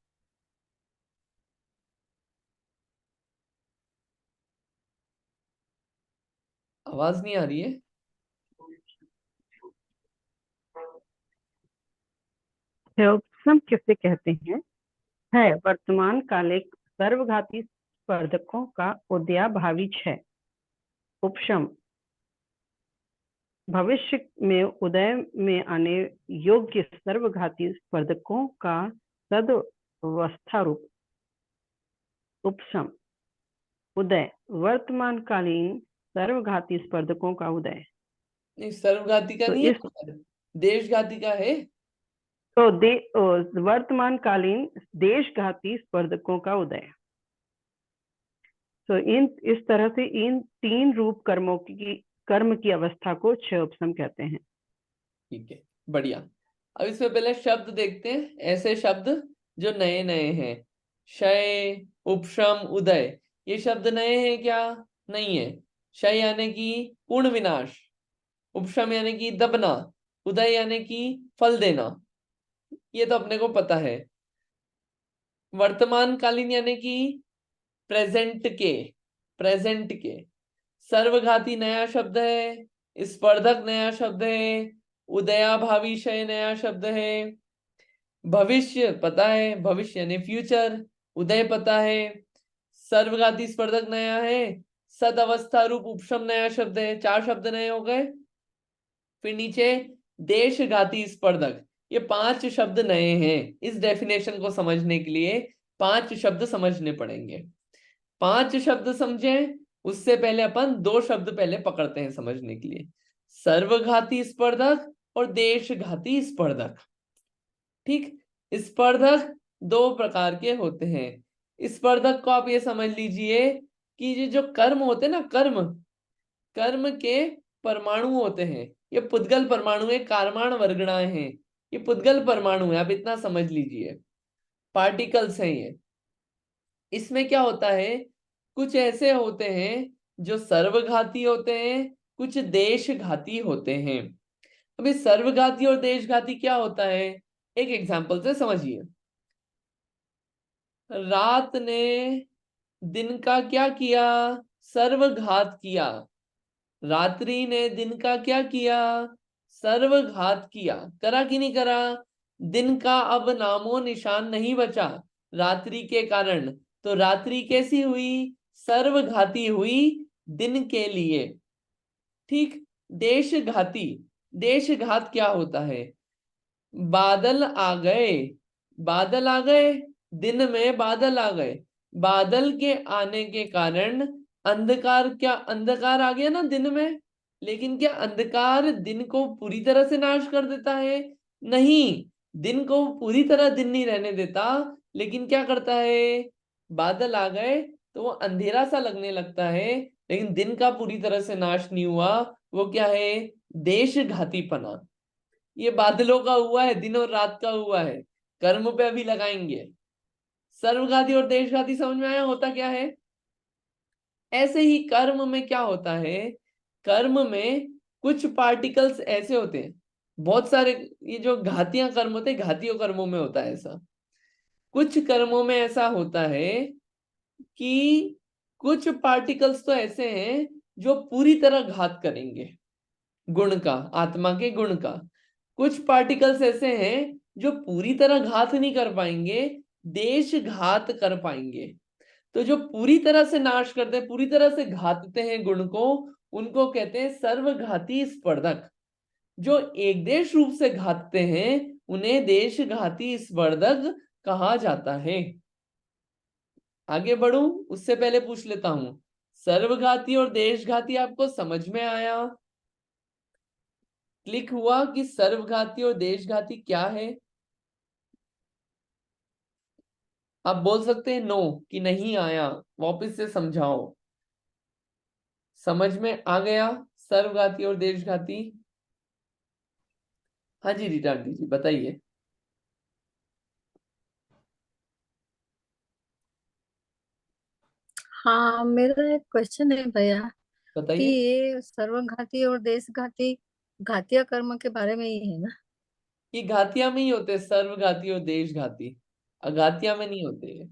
आवाज नहीं आ रही है। क्षयोपशम किसे कहते हैं? है वर्तमान कालिक सर्वघाती स्पर्धकों का उदयाभावी क्षय। उपशम भविष्य में उदय में आने योग्य सर्वघाती स्पर्धकों का सदवस्था रूप उपशम। उदय वर्तमान कालीन सर्वघाती स्पर्धकों का उदय। नहीं, सर्वघाती का तो नहीं इस है, देशघाती का है। तो वर्तमान कालीन देशघाती स्पर्धकों का उदय। तो इस तरह से इन तीन रूप कर्म की अवस्था को क्षयोपशम कहते हैं। ठीक है, बढ़िया। अब इसमें पहले शब्द देखते हैं। ऐसे शब्द जो नए नए हैं। क्षय, उपशम, उदय, ये शब्द नए हैं क्या? नहीं है। क्षय यानी कि पूर्ण विनाश, उपशम यानी कि दबना, उदय यानी कि फल देना, ये तो अपने को पता है। वर्तमान कालीन यानी कि प्रेजेंट के, प्रेजेंट के। सर्वघाती नया शब्द है, स्पर्धक नया शब्द है, उदयाभावी क्षय नया शब्द है, भविष्य पता है, भविष्य यानी फ्यूचर, उदय पता है, सर्वघाती स्पर्धक नया है, सद अवस्था रूप उपशम नया शब्द है, 4 शब्द नए हो गए। फिर नीचे देशघाती स्पर्धक, ये 5 शब्द नए हैं। इस डेफिनेशन को समझने के लिए 5 शब्द समझने पड़ेंगे। 5 शब्द समझें उससे पहले अपन 2 शब्द पहले पकड़ते हैं समझने के लिए, सर्वघाती स्पर्धक और देशघाती स्पर्धक। ठीक, स्पर्धक 2 प्रकार के होते हैं। स्पर्धक को आप ये समझ लीजिए कि ये जो कर्म होते हैं ना, कर्म, कर्म के परमाणु होते हैं। ये पुद्गल परमाणु है, कारमाण वर्गणाएं हैं, ये पुद्गल परमाणु है, आप इतना समझ लीजिए, पार्टिकल्स हैं ये। इसमें क्या होता है, कुछ ऐसे होते हैं जो सर्वघाती होते हैं, कुछ देशघाती होते हैं। अभी सर्वघाती और देशघाती क्या होता है, एक एग्जांपल से समझिए। रात ने दिन का क्या किया, सर्वघात किया। रात्रि ने दिन का क्या किया, सर्वघात किया। करा कि नहीं करा? दिन का अब नामो निशान नहीं बचा रात्रि के कारण, तो रात्रि कैसी हुई, सर्वघाती हुई दिन के लिए। ठीक, देशघाती, देशघात क्या होता है, बादल आ गए, बादल आ गए, दिन में बादल आ गए, बादल के आने के कारण अंधकार, क्या अंधकार आ गया ना दिन में, लेकिन क्या अंधकार दिन को पूरी तरह से नाश कर देता है? नहीं, दिन को पूरी तरह दिन नहीं रहने देता, लेकिन क्या करता है, बादल आ गए तो वो अंधेरा सा लगने लगता है, लेकिन दिन का पूरी तरह से नाश नहीं हुआ। वो क्या है, देशघातीपना। ये बादलों का हुआ है, दिन और रात का हुआ है, कर्म पे अभी लगाएंगे। सर्वघाती और देशघाती समझ में आया होता क्या है? ऐसे ही कर्म में क्या होता है, कर्म में कुछ पार्टिकल्स ऐसे होते हैं, बहुत सारे, ये जो घातियां कर्म होते हैं, घातियों कर्मों में होता है ऐसा। कुछ कर्मों में ऐसा होता है कि कुछ पार्टिकल्स तो ऐसे हैं जो पूरी तरह घात करेंगे गुण का, आत्मा के गुण का। कुछ पार्टिकल्स ऐसे हैं जो पूरी तरह घात नहीं कर पाएंगे, देश घात कर पाएंगे। तो जो पूरी तरह से नाश करते हैं, पूरी तरह से घातते हैं गुण को, उनको कहते हैं सर्वघाती स्पर्धक। जो एक देश रूप से घातते हैं उन्हें देशघाती स्पर्धक कहा जाता है। आगे बढ़ूं उससे पहले पूछ लेता हूं, सर्वघाती और देशघाती आपको समझ में आया, क्लिक हुआ कि सर्वघाती और देशघाती क्या है? आप बोल सकते हैं नो, कि नहीं आया, वापस से समझाओ। समझ में आ गया सर्वघाती और देशघाती? हाँ जी रीटा आंटी जी बताइए। हाँ, मेरा एक क्वेश्चन है भैया कि बताइए। ये सर्वघाती और देशघाती घातिया कर्म के बारे में ही है ना? ये घातिया में ही होते हैं, सर्वघाती और देशघाती, अघातिया में नहीं होते ये।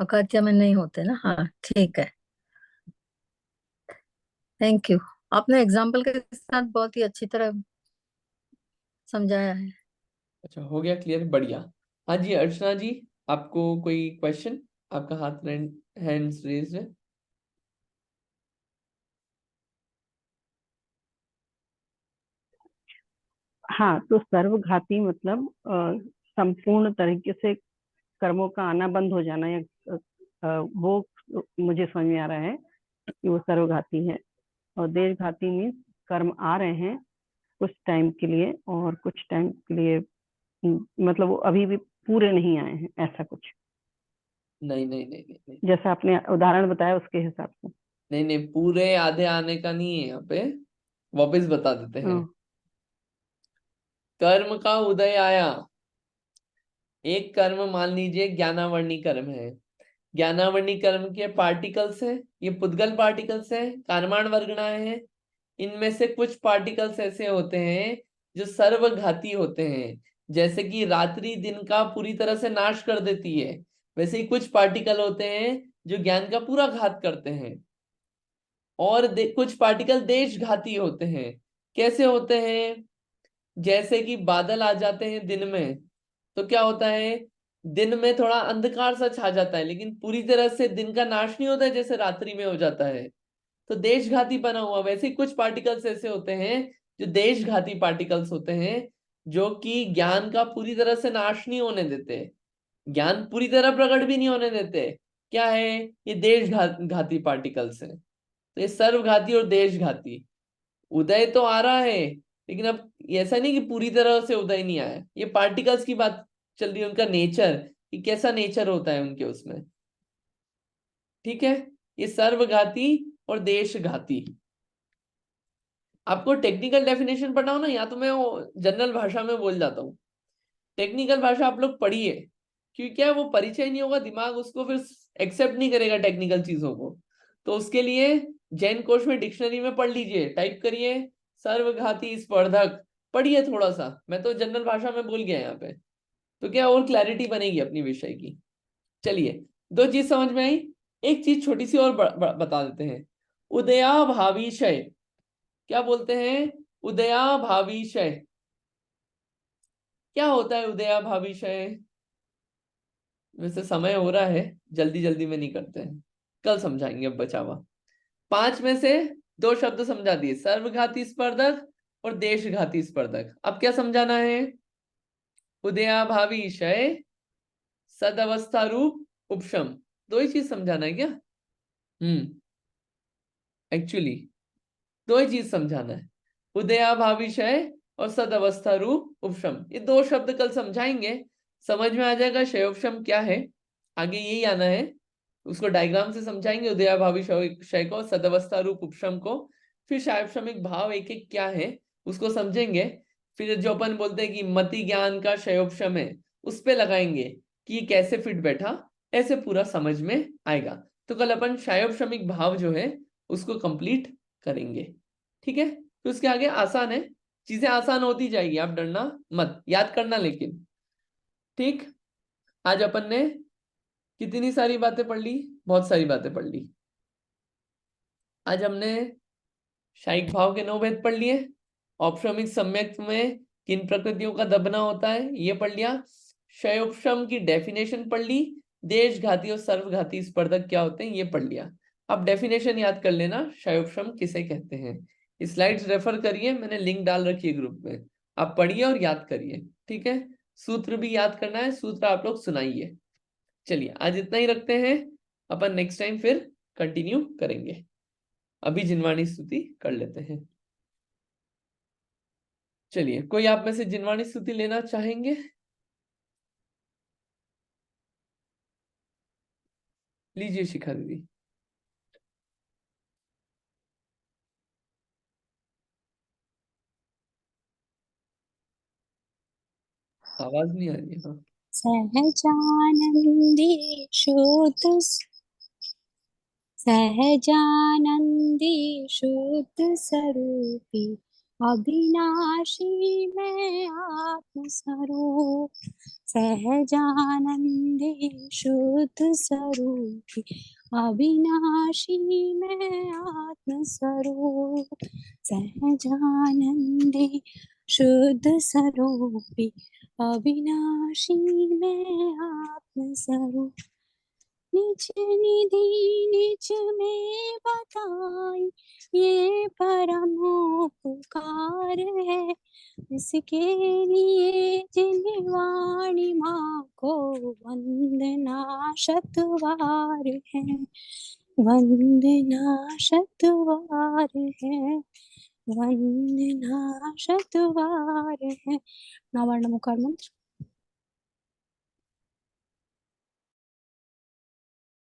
अघातिया में नहीं होते ना? हाँ, ठीक है, थैंक यू। आपने एग्जाम्पल के साथ बहुत ही अच्छी तरह समझाया है। अच्छा हो गया क्लियर, बढ़िया। हाँ जी अर्चना जी, आपको कोई क्वेश्चन? आपका हाथ हैंड्स रेज्ड है। हाँ, तो सर्वघाती मतलब संपूर्ण तरीके से कर्मों का आना बंद हो जाना, या वो मुझे समझ में आ रहा है कि वो सर्वघाती है। और देशघाती मीन्स कर्म आ रहे हैं कुछ टाइम के लिए, और कुछ टाइम के लिए मतलब वो अभी भी पूरे नहीं आए हैं, ऐसा कुछ। नहीं नहीं नहीं नहीं नहीं जैसा आपने उदाहरण बताया उसके हिसाब से। नहीं नहीं, पूरे आधे आने का नहीं है यहाँ पे, वापस बता देते हैं। हाँ, कर्म का उदय आया, एक कर्म मान लीजिए ज्ञानावर्णी कर्म है, ज्ञानावर्णी कर्म के पार्टिकल्स हैं, ये पुद्गल पार्टिकल्स हैं, कारमान वर्गणाएं हैं। इनमें से कुछ पार्टिकल्स ऐसे होते हैं जो सर्वघाती होते हैं, जैसे कि रात्रि दिन का पूरी तरह से नाश कर देती है, वैसे ही कुछ पार्टिकल होते हैं जो ज्ञान का पूरा घात करते हैं। और कुछ पार्टिकल देशघाती होते हैं। कैसे होते हैं? जैसे कि बादल आ जाते हैं दिन में, तो क्या होता है, दिन में थोड़ा अंधकार सा छा जाता है, लेकिन पूरी तरह से दिन का नाश नहीं होता है जैसे रात्रि में हो जाता है, तो देशघाती बना हुआ। वैसे ही कुछ पार्टिकल्स ऐसे होते हैं जो देशघाती पार्टिकल्स होते हैं, जो कि ज्ञान का पूरी तरह से नाश नहीं होने देते, ज्ञान पूरी तरह प्रकट भी नहीं होने देते। क्या है ये? देशघाती पार्टिकल्स हैं। तो ये सर्वघाती और देशघाती। उदय तो आ रहा है, लेकिन अब ऐसा नहीं कि पूरी तरह से उदय नहीं आया, ये पार्टिकल्स की बात चल रही है, उनका नेचर, कि कैसा नेचर होता है उनके उसमें। ठीक है, ये सर्वघाती और देशघाती। आपको टेक्निकल डेफिनेशन पढ़ना हो ना, या तो मैं जनरल भाषा में बोल जाता हूँ, टेक्निकल भाषा आप लोग पढ़िए, क्योंकि क्या है, वो परिचय नहीं होगा, दिमाग उसको फिर एक्सेप्ट नहीं करेगा टेक्निकल चीजों को। तो उसके लिए जैन कोश में डिक्शनरी में पढ़ लीजिए, टाइप करिए सर्वघाती स्पर्धक, पढ़िए थोड़ा सा, मैं तो जनरल भाषा में बोल गया यहाँ पे, तो क्या और क्लैरिटी बनेगी अपनी विषय की। चलिए, दो चीज समझ में आई, एक चीज छोटी सी और बता देते हैं। उदयाभाविशय, क्या बोलते हैं? उदयाभाविशय। क्या होता है उदयाभाविशय? वैसे समय हो रहा है, जल्दी जल्दी में नहीं करते हैं, कल समझाएंगे, अब बचा हुआ 5 में से 2 शब्द समझा दिए, सर्वघाती स्पर्धक और देशघाती स्पर्धक। अब क्या समझाना है? उदयाभावी क्षय, सदअवस्था रूप उपशम, 2 ही चीज समझाना है क्या? एक्चुअली 2 ही चीज समझाना है, उदयाभावी क्षय और सदअवस्था रूप उपशम। ये 2 शब्द कल समझाएंगे, समझ में आ जाएगा क्षयोपशम क्या है, आगे यही आना है। उसको डायग्राम से समझाएंगे, उदयाभावी क्षय को, सदअवस्था रूप उपशम को, फिर क्षयोपशमिक भाव एक एक क्या है उसको समझेंगे। फिर जो अपन बोलते हैं कि मति ज्ञान का क्षयोपशम है, उस पे लगाएंगे कि ये कैसे फिट बैठा, ऐसे पूरा समझ में आएगा। तो कल अपन क्षयोपशमिक भाव जो है उसको कंप्लीट करेंगे। ठीक है, तो उसके आगे आसान है, चीजें आसान होती जाएगी, आप डरना मत, याद करना लेकिन। ठीक, आज अपन ने कितनी सारी बातें पढ़ ली? बहुत सारी बातें पढ़ ली। आज हमने शायिक भाव के 9 भेद पढ़ लिए, औपशमिक सम्यक में किन प्रकृतियों का दबना होता है ये पढ़ लिया, क्षयोपशम की डेफिनेशन पढ़ ली, देशघाती और सर्वघाती स्पर्धक क्या होते हैं ये पढ़ लिया। अब डेफिनेशन याद कर लेना, क्षयोपशम किसे कहते हैं। स्लाइड्स रेफर करिए, मैंने लिंक डाल रखी है ग्रुप में, आप पढ़िए और याद करिए। ठीक है, सूत्र भी याद करना है, सूत्र आप लोग सुनाइए। चलिए आज इतना ही रखते हैं, अपन नेक्स्ट टाइम फिर कंटिन्यू करेंगे। अभी जिनवाणी स्तुति कर लेते हैं। चलिए, कोई आप में से जिनवाणी स्तुति लेना चाहेंगे? लीजिए शिखा दीदी। आवाज नहीं आ रही है। हाँ, सहजानंदी शुद्ध सहजानंदी शुद्ध स्वरूपी अविनाशी मैं आत्म स्वरूप, सहजानंदी शुद्ध स्वरूपी अविनाशी मैं आत्म स्वरूप, सहजानंदी शुद्ध स्वरूपी अविनाशी मैं आत्म स्वरूप, निज निधि निज में बताई ये परम उपकार है, इसके लिए जिनवाणी माँ को वंदना शतवार है, वंदना शतवार है, वंदना शतवार है। नवर्ण मुखर मंत्र।